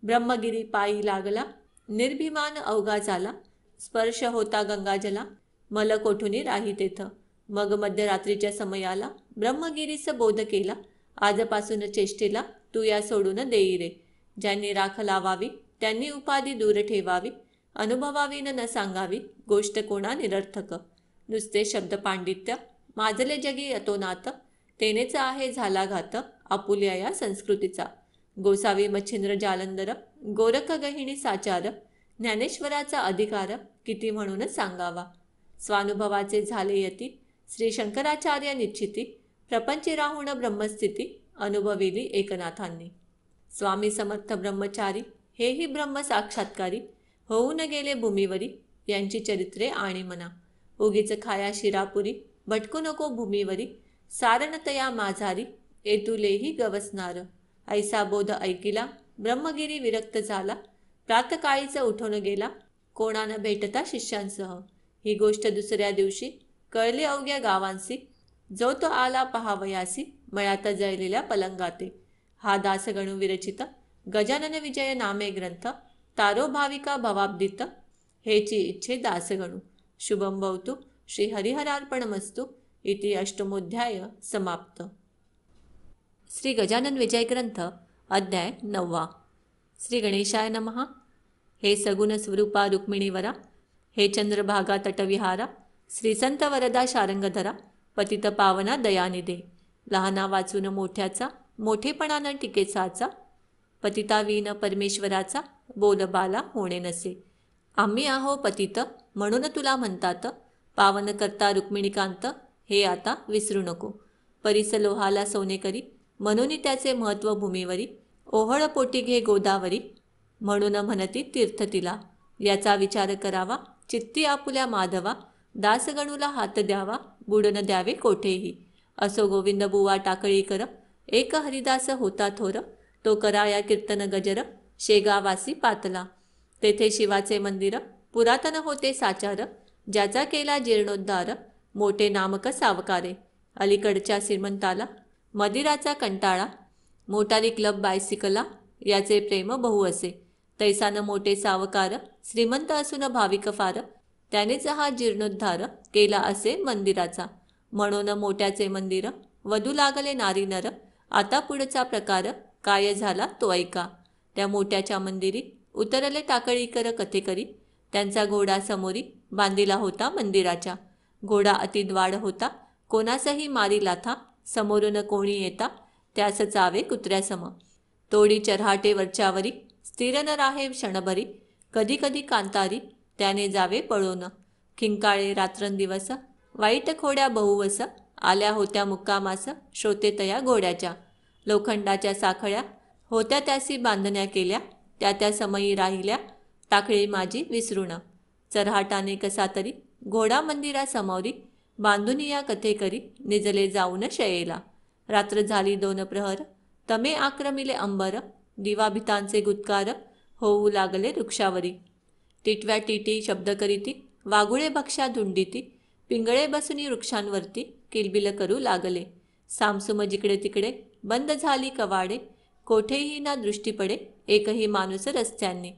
ब्रह्मगिरी पायी लागला, निर्भिमान अवघा झाला, स्पर्श होता गंगाजला, मल कोठुनी राही तेथ. मग मध्यरात्रीच्या समयाला ब्रह्मगिरीस बोध केला, आजपासून चेष्टेला तू या सोडून देई रे. ज्यांनी राख लावावी त्यांनी उपाधी दूर ठेवावी, अनुभवावी न सांगावी गोष्ट कोणा निरर्थक. नुसते शब्द पांडित्य माजले जगी अतोनात, तेनेच आहे झाला घात आपुल्या या संस्कृतीचा. गोसावी मच्छिंद्र जालंधर, गोरख गहिणी साचार, ज्ञानेश्वराचा अधिकार किती म्हणून सांगावा. स्वानुभवाचे झाले यती, श्री शंकराचार्य निश्चिती, प्रपंची राहुण ब्रह्मस्थिती, अनुभविली एकनाथांनी. स्वामी समर्थ ब्रह्मचारी, हेही ब्रह्म साक्षात्कारी, होऊन गेले भूमीवरी, यांची चरित्रे आणि मना. उगीच खाया शिरापुरी, भटकू नको भूमीवरी, सारणतया माझारी, एतुलेही गवसनार. ऐसा बोध ऐकिला, ब्रह्मगिरी विरक्त झाला, प्रातकाळीच उठून गेला, कोणानं भेटता शिष्यांसह. ही गोष्ट दुसऱ्या दिवशी कळली अवघ्या गावांसी, जो तो आला पहावयासी, मळ्यात जळलेल्या पलंगाते. हा दासगणू विरचित गजानन विजय नामे ग्रंथ, तारो भाविका भवाब्दित, हेची इच्छे दासगणू. शुभम भवतु. श्री हरिहरार्पणमस्तु. इति अष्टमोध्याय समाप्त. श्री गजानन विजय ग्रंथ अध्याय 9. श्री गणेशाय नमः. हे सगुण स्वरूपा रुक्मिणीवरा, हे चंद्रभागा तटविहारा, श्री संत वरदा शारंगधरा, पतित पावना दयानिधे. लहाना वाचून मोठ्याचा, मोठेपणानं टिकेचाचा, पतितावीन परमेश्वराचा, बोलबाला होणे नसे. आम्ही आहो पतित म्हणून तुला म्हणतात, पावन करता रुक्मिणीकांत, हे आता विसरू नको. परिस लोहाला सोने करी, म्हणून त्याचे महत्त्व भूमीवरी, ओहळ पोटी घे गोदावरी, म्हणून म्हणती तीर्थ तिला. याचा विचार करावा चित्ती आपुल्या माधवा, दासगणूला हात द्यावा, बुडन द्यावे कोठेही. असो गोविंद बुवा टाकळी कर, एक हरिदास होता थोर, तो कराया कीर्तन गजर, शेगावासी पातला. तेथे शिवाचे मंदिर पुरातन होते साचार, ज्याचा केला जीर्णोद्धार, मोठे नामक सावकारे. अलीकडच्या श्रीमंताला मदिराचा कंटाळा, मोटारी क्लब बायसिकला याचे प्रेम बहु असे. तैसानं मोठे सावकार, श्रीमंत असून भाविक फार, त्यानेच हा जीर्णोद्धार केला असे मंदिराचा. म्हणून मोठ्याचे मंदिर, वधू लागले नारी नर. आता पुढचा प्रकार काय झाला तो ऐका. त्या मोठ्याच्या मंदिरी उतरले टाकळीकर कथेकरी, त्यांचा घोडा समोरी बांधिला होता मंदिराच्या. घोडा अतिद्वाड होता, कोणासही मारी लाथा, समोरून कोणी येता त्यास चावे कुत्र्यासम. तोडी चऱ्हाटे वरच्यावरी, स्थिर न राहे क्षणभरी, कधी कधी कांतारी, त्याने जावे पळून. खिंकाळे रात्रंदिवस, वाईट खोड्या बहुवस, आल्या होत्या मुक्कामास, श्रोते तया घोड्याच्या. लोखंडाच्या साखळ्या होत्या त्यासी बांधण्या केल्या, त्या त्या समयी राहिल्या, टाकळी माझी विसरून. चरहाटाने कसा तरी घोडा मंदिरा समोरी, बांधून या कथेकरी, निजले जाऊन शयेला. रात्र झाली 2 प्रहर, तमे आक्रमिले अंबर, दिवाभितांचे गुत्कार होऊ लागले वृक्षावरी. टिटव्या टिटी शब्द करीती, वाघुळे भक्षा धुंडीती, पिंगळे बसुनी वृक्षांवरती किलबिल करू लागले. सामसुम जिकडे तिकडे बंद झाली कवाडे, कोठेही ना दृष्टी पडे एकही माणूस रस्त्यांनी.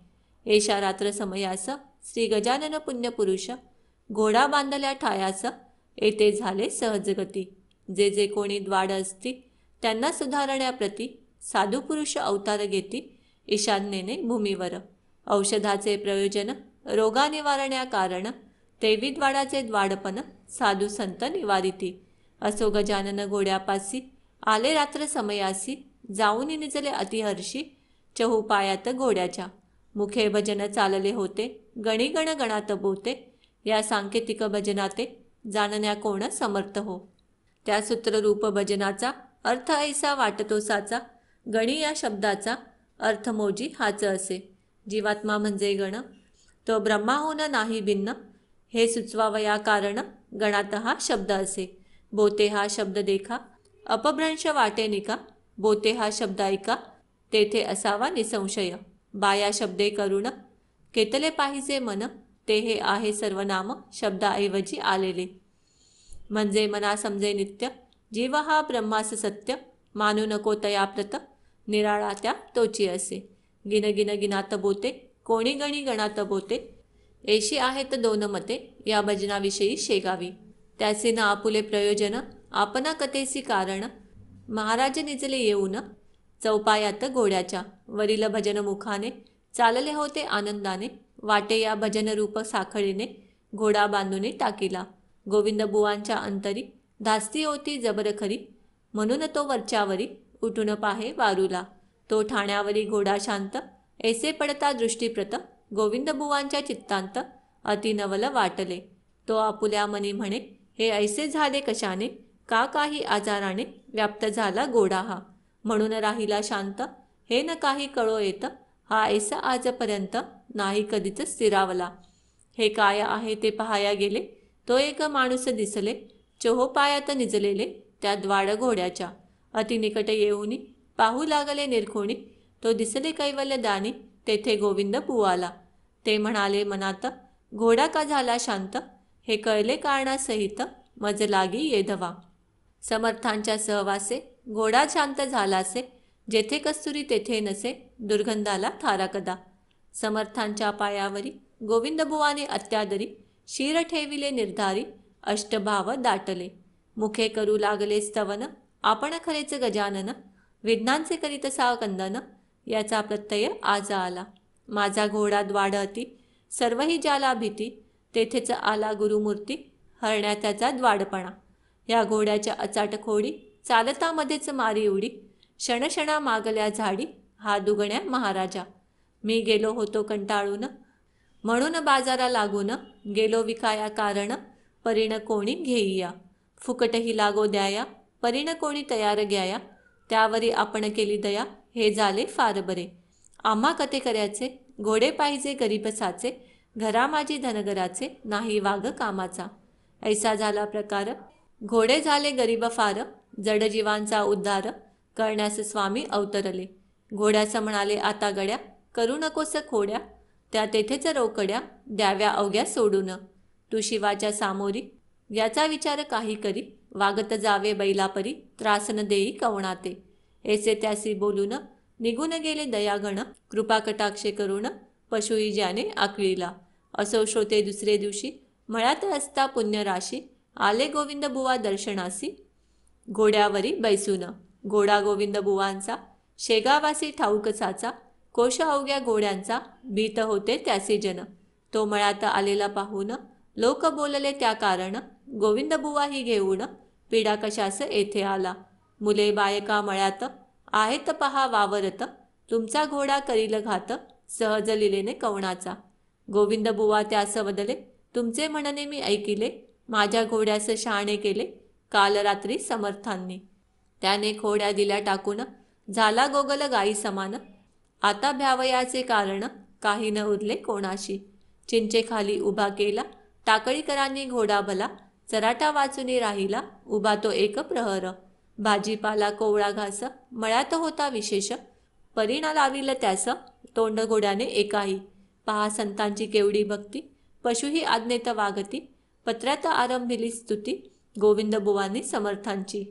एषा रात्र समयास श्री गजानन पुण्यपुरुष, घोडा बांधल्या ठायास, येथे झाले सहजगती. जे जे कोणी द्वाड असती त्यांना सुधारण्याप्रती, साधू पुरुष अवतार घेती ईशान्येने भूमीवर. औषधाचे प्रयोजन रोगा निवारण्या कारण, तेवी द्वाडाचे द्वाडपण साधू संत निवारिती. असो गजानन घोड्यापासी आले रात्र समयासी, जाऊन निजले अतिहर्षी, चहुपायात घोड्याच्या. मुखे भजन चालले होते, गणिगण गणात बोते, या सांकेतिक भजनाते, जाणण्या कोण समर्थ हो. त्या सूत्ररूप भजनाचा अर्थ ऐसा वाटतो साचा, गणी या शब्दाचा अर्थ मोजी हाच असे. जीवात्मा म्हणजे गण, तो ब्रह्माहून नाही भिन्न, हे सुचवावया कारण, गणात हा शब्द असे. बोते हा शब्द देखा, अपभ्रंश वाटे निका, बोते हा शब्द ऐका, तेथे असावा निसंशय. बाया शब्दे करुण, केतले पाहिजे मन, ते हे आहे सर्वनाम शब्दाऐवजी आलेले. म्हणजे मना समजे नित्य, जीव हा ब्रह्मास सत्य, मानू नको तयाप्रत, निराळा त्या तोची असे. गिन गिन गिनात बोते, कोणी गणी गणात बोते, एशी आहेत दोन मते, या भजनाविषयी शेगावी. त्याचे ना आपुले प्रयोजन, आपणा कथेसी कारण, महाराज निजले येऊन चौपायात घोड्याच्या. वरील भजन मुखाने, चालले होते आनंदाने, वाटे या भजन रूप साखळीने, घोडा बांधून टाकीला. गोविंद बुवांच्या अंतरी, धास्ती होती जबर खरी, म्हणून तो वरच्यावरी, उठून पाहे वारूला. तो ठाण्यावरी घोडा शांत, ऐसे पडता दृष्टीप्रत, गोविंद बुवांच्या चित्तांत, अतिनवल वाटले. तो आपुल्या मनी म्हणे, हे ऐसे झाले कशाने, का काही आजाराने, व्याप्त झाला घोडा हा, म्हणून राहिला शांत, हे न काही कळो येत, हा ऐसा आजपर्यंत, नाही कधीच स्थिरावला. हे काय आहे ते पाहाया गेले, तो एक माणूस दिसले, चोहोपायात निजलेले, त्या द्वाड घोड्याच्या. अतिनिकट येऊनी, पाहू लागले निरखुणी, तो दिसले कैवल्य दानी, तेथे गोविंद बुवाला. ते म्हणाले मनात, घोडा का झाला शांत, हे कळले कारणासहित, मज लागी येधवा. समर्थांच्या सहवासे, घोडा शांत झालासे, जेथे कस्तुरी तेथे नसे, दुर्गंधाला थारा कदा. समर्थांच्या पायावरी, गोविंद बुवाने अत्यादरी, शिर ठेविले निर्धारी, अष्टभाव दाटले. मुखे करू लागले स्तवन, आपण खरेच गजानन, विघ्नांचे करीत सावकंदन, याचा प्रत्यय आज आला. माझा घोडा द्वाडती, सर्वही ज्याला भीती, तेथेच आला गुरुमूर्ती, हरण्या त्याचा द्वाडपणा. या घोड्याच्या अचाट खोडी, चालता मध्येच मारी उडी, क्षणक्षणा मागल्या झाडी, हा दुगण्या महाराजा. मी गेलो होतो कंटाळून, म्हणून बाजारा लागून, गेलो विकाया कारण, परीण कोणी घेईया. फुकटही लागो द्याया, परीण कोणी तयार घ्याया, त्यावरी आपण केली दया, हे झाले फार बरे. आम्हा कथे करायचे, घोडे पाहिजे गरीबसाचे, घरा माझी धनगराचे, नाही वाघ कामाचा. ऐसा झाला प्रकार, घोडे झाले गरीब फार, जड जीवांचा उद्धार, करण्यास स्वामी अवतरले. घोड्यास म्हणाले आता गड्या, करू नकोस खोड्या, त्या तेथेच रोकड्या, द्याव्या अवघ्या सोडून. तू शिवाच्या सामोरी, याचा विचार काही करी, वागत जावे बैलापरी, त्रास न देई कवणाते. ऐसे त्यासी बोलून, निघून गेले दयागण, कृपा कटाक्षे करून, पशुही ज्याने आकळीला. असो श्रोते दुसरे दिवशी, मळ्यात असता पुण्यराशी, आले गोविंद बुवा दर्शनासी, घोड्यावरी बैसून. घोडा गोविंद बुवांचा, शेगावासी ठाऊक साचा, कोश अवघ्या घोड्यांचा, भीत होते त्यासी जन. तो मळ्यात आलेला पाहून, लोक बोलले त्या कारण, गोविंद बुवा ही घेऊन, पिढा कशास येथे आला. मुले बायका मळ्यात, आहेत पहा वावरत, तुमचा घोडा करील घात, सहज लिलेने कवणाचा. गोविंद बुवा त्यास बदले, तुमचे म्हणणे मी ऐकिले, माझ्या घोड्यास शहाणे केले, काल रात्री समर्थांनी. त्याने खोड्या दिल्या टाकून, झाला गोगल गाई समान, आता भ्यावयाचे कारण, काही न उरले कोणाशी. चिंचेखाली उभा केला, टाकळीकरांनी घोडा भला, चराटा वाचूनी राहिला, उभा तो एक प्रहर. भाजीपाला कोवळा घास, मळ्यात होता विशेष, परीणा लाविल त्यास, तोंड घोड्याने एकाही. पहा संतांची केवढी भक्ती, पशुही आज्ञेत वागती, पत्रात आरंभिली स्तुती, गोविंद बुवांनी समर्थांची.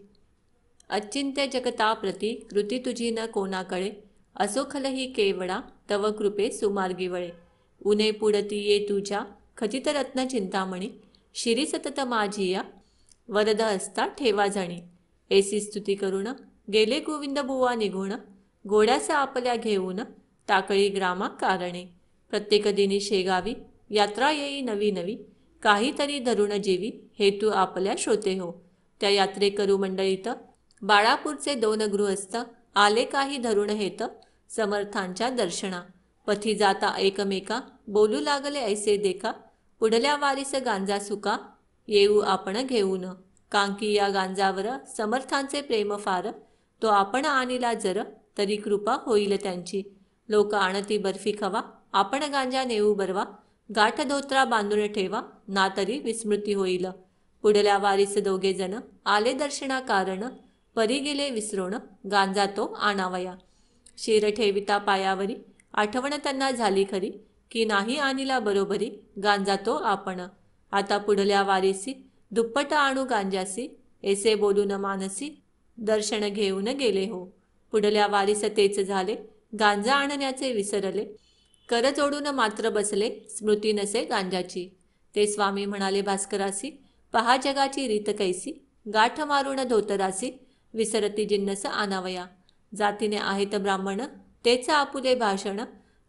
अचिंत्य जगताप्रती, कृती तुझी न कोणाकडे, असो खलही केवडा, तव कृपे सुमार्गी वळे. उने पुढती ये तुझ्या, खचित रत्न चिंतामणी, शिरी सतत माझिया, वरद हस्ता ठेवा जणी. ऐसी स्तुती करून, गेले गोविंद बुवा निघून, घोड्याचा आपल्या घेऊन, टाकळी ग्रामा कारणे. प्रत्येक दिनी शेगावी, यात्रा येई नवी नवी, काहीतरी धरून जेवी, हेतू आपल्या श्रोते हो. त्या यात्रेकरू मंडळीत, बाळापूरचे 2 गृहस्थ आले काही धरून हेत, समर्थांच्या दर्शना. पथी जाता एकमेका, बोलू लागले ऐसे देखा. पुढल्या वारीस गांजा सुका, येऊ आपण घेऊन. कांकी या गांजावर समर्थांचे प्रेम फार, तो आपण आणिला जर, तरी कृपा होईल त्यांची. लोक आणती बर्फी खवा, आपण गांजा नेऊ बरवा. गाठ धोत्रा बांधून ठेवा, ना तरी विस्मृती होईल. पुढल्या वारीस 2 जण आले दर्शना कारण, परी गेले विसरून गांजा तो आणावया. शिर ठेविता पायावरी, आठवण त्यांना झाली खरी, की नाही आणिला बरोबरी गांजा तो आपण. आता पुढल्या वारीसी दुप्पट आणू गांजासी, ऐसे बोलून मानसी दर्शन घेऊन गेले हो. पुढल्या वारीस तेच झाले, गांजा आणण्याचे विसरले. कर जोडून मात्र बसले, स्मृती नसे गांजाची. ते स्वामी म्हणाले भास्करासी, पहा जगाची रीत कैसी. गाठ मारून धोतरासी, विसरती जिन्नस आणावया. जातीने आहेत ब्राह्मण, तेच आपुले भाषण.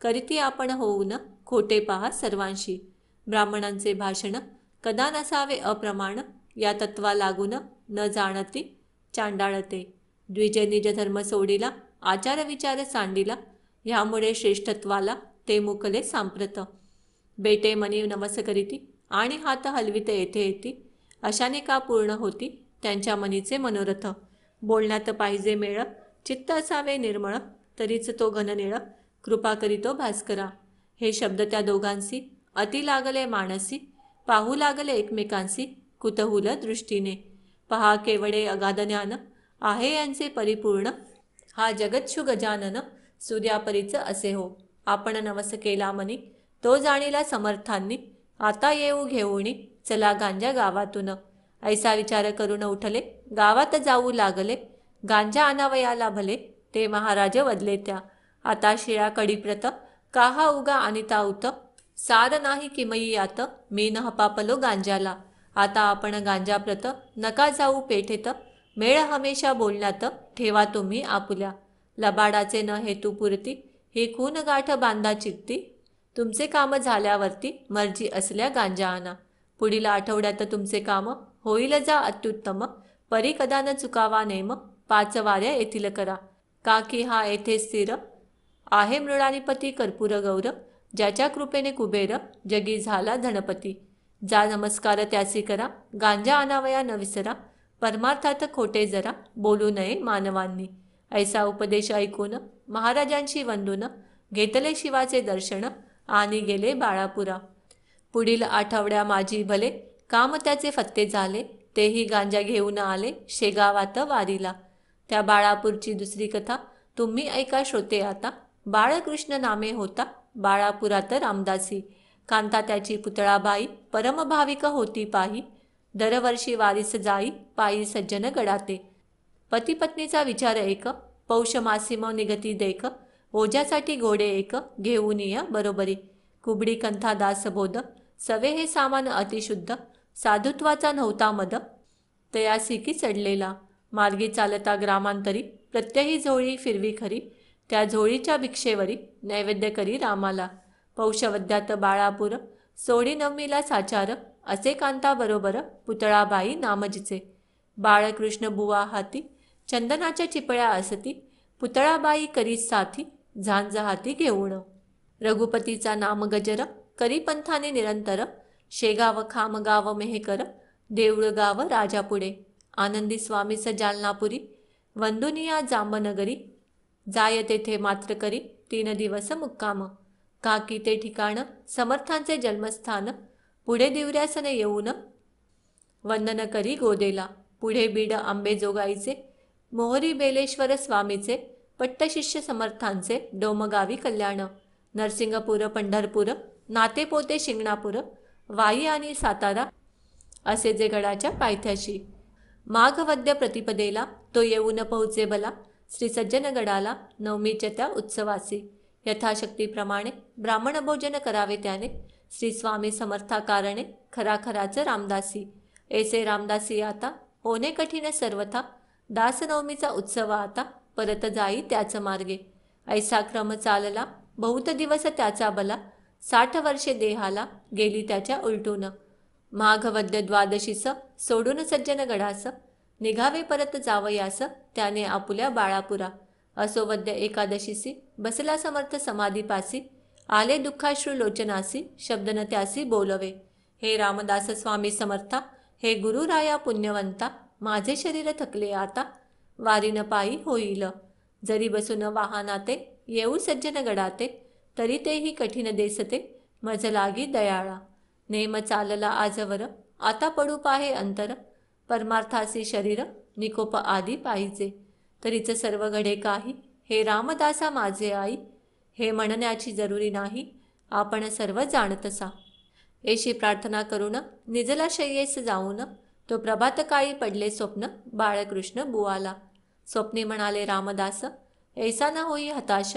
करीती आपण होऊन, खोटे पहा सर्वांशी. ब्राह्मणांचे भाषण कदा नसावे अप्रमाण. या तत्वा लागून न जाणती चांडाळते. द्विज निज धर्म सोडिला, आचार विचार सांडिला. ह्यामुळे श्रेष्ठत्वाला ते मुकले सांप्रत. बेटे मनी नवस करीती, आणि हात हलवित येथे येती. अशाने का पूर्ण होती त्यांच्या मनीचे मनोरथ. बोलण्यात पाहिजे मेळ, चित्त असावे निर्मळ, तरीच तो घननिळ. कृपा करीतो भास्करा. हे शब्द त्या दोघांसी अति लागले मानसी. पाहू लागले एकमेकांसी कुतूहल दृष्टीने. पहा केवढे अगाध ज्ञान आहे यांचे परिपूर्ण. हा जगत्शु गजानन, सूर्यापरीच असे हो. आपण नवस केला मनी, तो जाणीला समर्थांनी. आता येऊ घेऊनी, चला गांजा गावातून. ऐसा विचार करून उठले, गावात जाऊ लागले. गांजा आणावयाला भले, ते महाराज वदले त्या. आता शिळा कडीप्रत, काहा उगा अनिता उत. सार नाही किमई यात, मी न हपापलो गांजाला. आता आपण गांजाप्रत, नका जाऊ पेठेत. मेळ हमेशा बोलण्यात, ठेवा तुम्ही आपुल्या. लबाडाचे न हेतू पुरती, ही खून गाठ बांधा चित्ती. तुमचे काम झाल्यावरती, मर्जी असल्या गांजा आणा. पुढील आठवड्यात तुमचे काम होईल जा अत्युत्तम. परी कदा न चुकावा नेम, 5 वाऱ्या येथील करा. का की हा येथे स्थिर आहे मृळानिपती कर्पूर गौर. ज्याच्या कृपेने कुबेर, जगी झाला धनपती. जा नमस्कार त्यासी करा, गांजा आणावया न विसरा. परमार्थात खोटे जरा, बोलू नये मानवांनी. ऐसा उपदेश ऐकून महाराजांची वंदून, घेतले शिवाचे दर्शन, आणि गेले बाळापुरा. पुढील आठवड्या माझी भले, काम त्याचे फत्ते झाले. तेही गांजा घेऊन आले शेगावात वारीला. त्या बाळापूरची दुसरी कथा तुम्ही ऐका श्रोते आता. बाळकृष्ण नामे होता, बाळापुरात रामदासी. कांता त्याची पुतळाबाई, परमभाविक होती पाही. दरवर्षी वारीस जाई, पायी सज्जन गडाते. पती पत्नीचा विचार एक, पौष मासिम निगती देख. ओझ्यासाठी घोडे एक, घेऊन या बरोबरी. कुबडी कंथा दासबोध, सवे हे सामान अतिशुद्ध. साधुत्वाचा नव्हता मद, तयासिकी चढलेला. मार्गी चालता ग्रामांतरी, प्रत्यही झोळी फिरवी खरी. त्या झोळीच्या भिक्षेवरी, नैवेद्य करी रामाला. पौषवद्यात बाळापूर, सोडी नवमीला साचार. असे कांता बरोबर, पुतळाबाई नामजिचे. बाळकृष्ण बुवा हाती, चंदनाच्या चिपळ्या असती. पुतळाबाई करी साथी, झांज हाती घेऊन. रघुपतीचा नाम गजर, करी पंथाने निरंतर. शेगाव खामगाव मेहकर, देऊळगाव राजापुढे. आनंदी स्वामीस जालनापुरी, वंदुनिया जांबनगरी. जाय तेथे मात्र करी, 3 दिवस मुक्काम. का की ते ठिकाण समर्थांचे जन्मस्थान. पुढे दिवऱ्यासन येऊन, वंदन करी गोदेला. पुढे बीड आंबेजोगाईचे, मोहरी बेलेश्वर स्वामीचे. पट्टशिष्य समर्थांचे, डोमगावी कल्याण. नरसिंगपूर पंढरपूर, नातेपोते शिंगणापूर. वाई आणि सातारा, असे जे गडाच्या पायथ्याशी. माघवद्य प्रतिपदेला, तो येऊन पोहोचे भला. श्री सज्जनगडाला, नवमीच्या त्या उत्सवासी. यथाशक्तीप्रमाणे ब्राह्मण भोजन करावे त्याने. श्री स्वामी समर्था कारणे, खराखराच रामदासी. ऐसे रामदासी आता, होणे कठीण सर्वथा. दासनवमीचा उत्सव आता, परत जाई त्याच मार्गे. ऐसा क्रम चालला, बहुत दिवस त्याचा भला. 60 वर्षे देहाला, गेली त्याच्या उलटून. माघवद्य द्वादशीस, सोडून सज्जनगडास. निघावे परत जावयास त्याने आपुल्या बाळापुरा. असो वद्य एकादशीसी बसला समर्थ समाधीपासी. आले दुःखाश्रू लोचनासी शब्द न त्यासी बोलवे. हे रामदास स्वामी समर्था, हे गुरुराया पुण्यवंता. माझे शरीर थकले आता, वारी न पायी होईल. जरी बसून वाहनाते येऊ सज्जन गडाते. तरी तेही कठीण देसते मज लागी दयाळा. नेम चालला आजवर आता पडू पाहे अंतर. परमार्थासी शरीर निकोप आदी पाहिजे. तरीच सर्व घडे काही, हे रामदासा माझे आई. हे म्हणण्याची जरुरी नाही, आपण सर्व जाणतसा. एशी प्रार्थना करून निजला शय्येस जाऊन. तो प्रभात काळी पडले स्वप्न बाळकृष्ण बुवाला. स्वप्ने म्हणाले रामदास, ऐसा न होई हताश.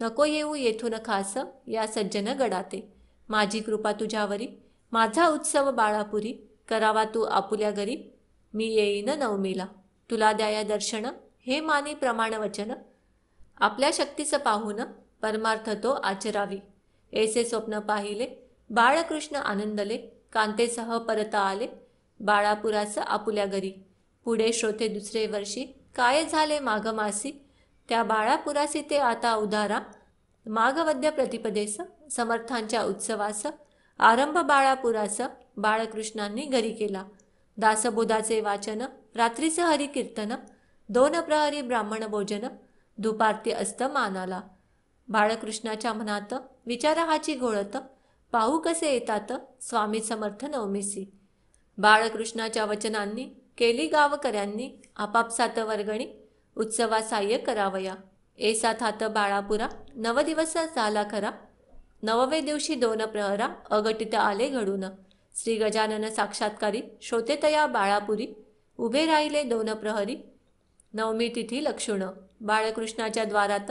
नको येऊ येथून खास या सज्जन गडाते. माझी कृपा तुझ्यावरी, माझा उत्सव बाळापुरी. करावा तू आपुल्या घरी, मी येईन नवमीला. तुला द्याया दर्शन, हे मानी प्रमाण वचन. आपल्या शक्तीस पाहून परमार्थ तो आचरावी. ऐसे स्वप्न पाहिले बाळकृष्ण आनंदले. कांतेसह परत आले बाळापुरास आपुल्या घरी. पुढे श्रोते दुसरे वर्षी काय झाले माघमासी. त्या बाळापुरासी ते आता उदारा. माघवद्य प्रतिपदेस समर्थांच्या उत्सवास. आरंभ बाळापुरास बाळकृष्णांनी घरी केला. दासबोधाचे वाचन, रात्रीचे हरिकीर्तन, 2 प्रहरी ब्राह्मण भोजन, दुपारती अस्तमानाला. बाळकृष्णाच्या मनात विचार हाची घोळत. पाहू कसे येतात स्वामी समर्थ नवमीसी. बाळकृष्णाच्या वचनांनी केली गावकऱ्यांनी आपापसात वर्गणी. उत्सवा साह्य करावया. ऐसा थात बाळापुरा 9 दिवस झाला खरा. 9वे दिवशी 2 प्रहरा अगटित आले घडून. श्री गजानन साक्षात्कारी श्रोतेतया बाळापुरी. उभे राहिले 2 प्रहरी. नवमी तिथी लक्षुण. बाळकृष्णाच्या द्वारात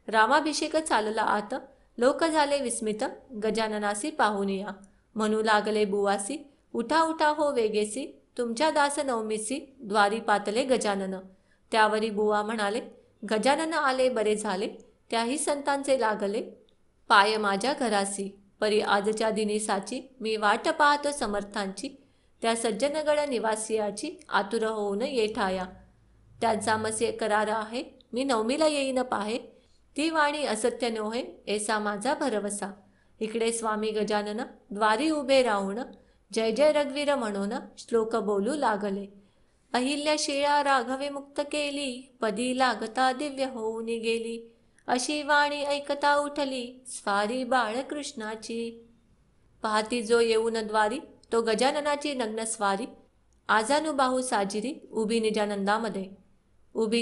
रामाभिषेक चालला आत. लोक झाले विस्मित गजाननासी पाहुनिया. म्हणू लागले बुवासी, उठा उठा हो वेगेसी. तुमच्या दास नवमीसी द्वारी पातले गजानन. त्यावरी बुवा म्हणाले, गजानन आले बरे झाले. त्याही संतांचे लागले पाय माझ्या घरासी. परी आजच्या दिनीसाची मी वाट पाहतो समर्थांची. त्या सज्जनगड निवासियाची आतुर होऊन येठाया. त्यांचा मसे करार आहे, मी नवमीला येईन पाहे. ती वाणी असत्य नोहे ऐसा माझा भरवसा. इकडे स्वामी गजानन द्वारी उभे राहून जय जय रघुवीर म्हणून श्लोक बोलू लागले. अहिल्या शिळा राघवे मुक्त केली, पदी लागता दिव्य होऊन गेली. अशी वाणी ऐकता उठली स्वारी बाळकृष्णाची. पाहती जो येऊन द्वारी, तो गजाननाची नग्न स्वारी. आजानुबाहू साजिरी उभी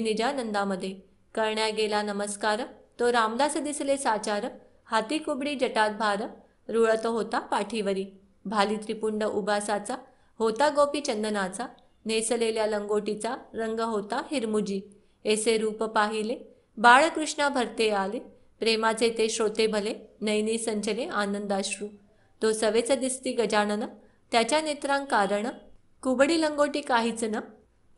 निजानंदामध्ये. करण्या गेला नमस्कार, तो रामदास दिसले साचार. हाती कुबडी जटात भार, रुळत होता पाठीवरी. भाली त्रिपुंड उभासाचा, होता गोपी चंदनाचा. नेसलेल्या लंगोटीचा रंग होता हिरमुजी. ऐसे रूप पाहिले बाळकृष्णा भरते आले. प्रेमाचे ते श्रोते भले, नैनी संचले आनंदाश्रू. तो सवेच दिसती गजानन, त्याच्या नेत्रांक कारण. कुबडी लंगोटी काहीच न,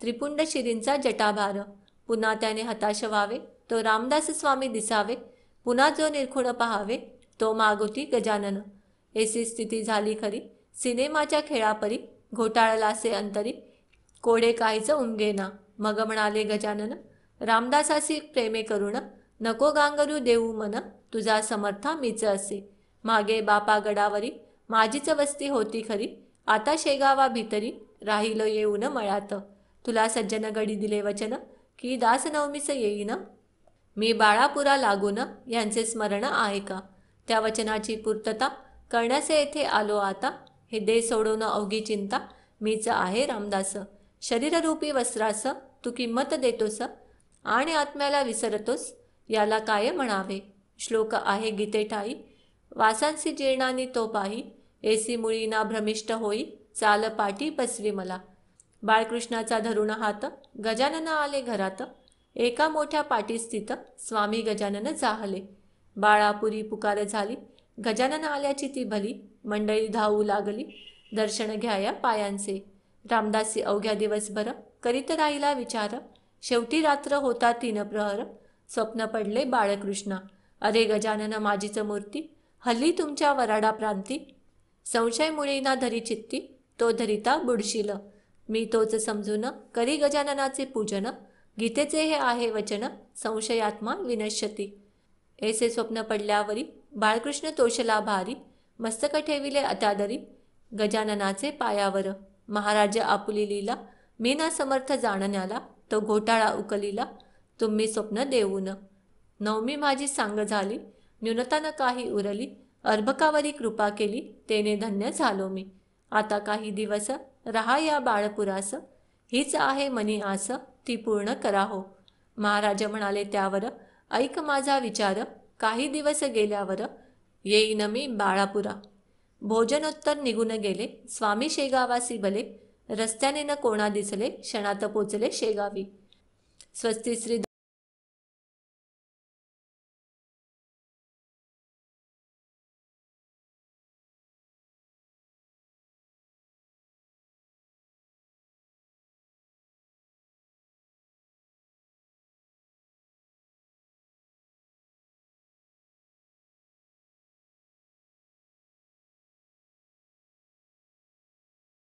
त्रिपुंड शिरींचा जटाभार. पुन्हा त्याने हताश व्हावे, तो रामदास स्वामी दिसावे. पुन्हा जो निरखुण पहावे, तो मागोती गजानन. ऐसी स्थिती झाली खरी सिनेमाच्या खेळापरी. घोटाळलासे अंतरी, कोडे काहीच उमगेना. मग म्हणाले गजानन, रामदासासी प्रेमे करुण. नको गांगरू देऊ मन, तुझा समर्था मीच असे. मागे बापा गडावरी माझीच वस्ती होती खरी. आता शेगावा भीतरी राहिलो येऊन मळ्यात. तुला सज्जन गडी दिले वचन, की दास नवमीस येईन. मी बाळापुरा लागून यांचे स्मरण आहे का. त्या वचनाची पूर्तता करण्यास येथे आलो आता. हे दे सोडून अवघी चिंता, मीच आहे रामदास. शरीररूपी वस्त्रास तू किंमत देतोस आणि आत्म्याला विसरतोस, याला काय म्हणावे. श्लोक आहे गीते ठाई, वासांसी जीर्णानी तो पाही. ऐसी मुळी ना भ्रमिष्ट होई, चाल पाठी बसवी मला. बाळकृष्णाचा धरून हात गजानन आले घरात. एका मोठ्या पाटी स्थित स्वामी गजानन जाहले. बाळापुरी पुकार झाली, गजानन आल्याची ती भली. मंडळी धावू लागली दर्शन घ्याया पायांचे. रामदासी अवघ्या दिवसभर करीत राहिला विचार. शेवटी रात्र होता 3 प्रहर. स्वप्न पडले बाळकृष्णा, अरे गजानन माझीच मूर्ती. हल्ली तुमच्या वराडा प्रांती. संशय मुळीना धरी चित्ती, तो धरिता बुडशील. मी तोच समजून करी गजाननाचे पूजन, गीतेचे हे आहे वचन, संशयात्मा विनश्यती. ऐसे स्वप्न पडल्यावरी बाळकृष्ण तोषला भारी, मस्तक ठेविले अत्यादरी गजाननाचे पायावर. महाराज आपुली लीला मी ना समर्थ जाणण्याला, तो घोटाळा उकलीला तुम्ही स्वप्न देऊन. नवमी माझी सांग झाली, न्यूनता न काही उरली, अर्भकावरी कृपा केली, तेने धन्य झालो मी. आता काही दिवस रहा या बाळपुरास, हीच आहे मनी आस, ती पूर्ण करा हो. महाराज म्हणाले त्यावर, ऐक माझा विचार, काही दिवस गेल्यावर येईन मी बाळापुरा. भोजनोत्तर निघून गेले स्वामी शेगावासी भले, रस्त्याने न कोणा दिसले, क्षणात पोचले शेगावी. स्वस्ती श्री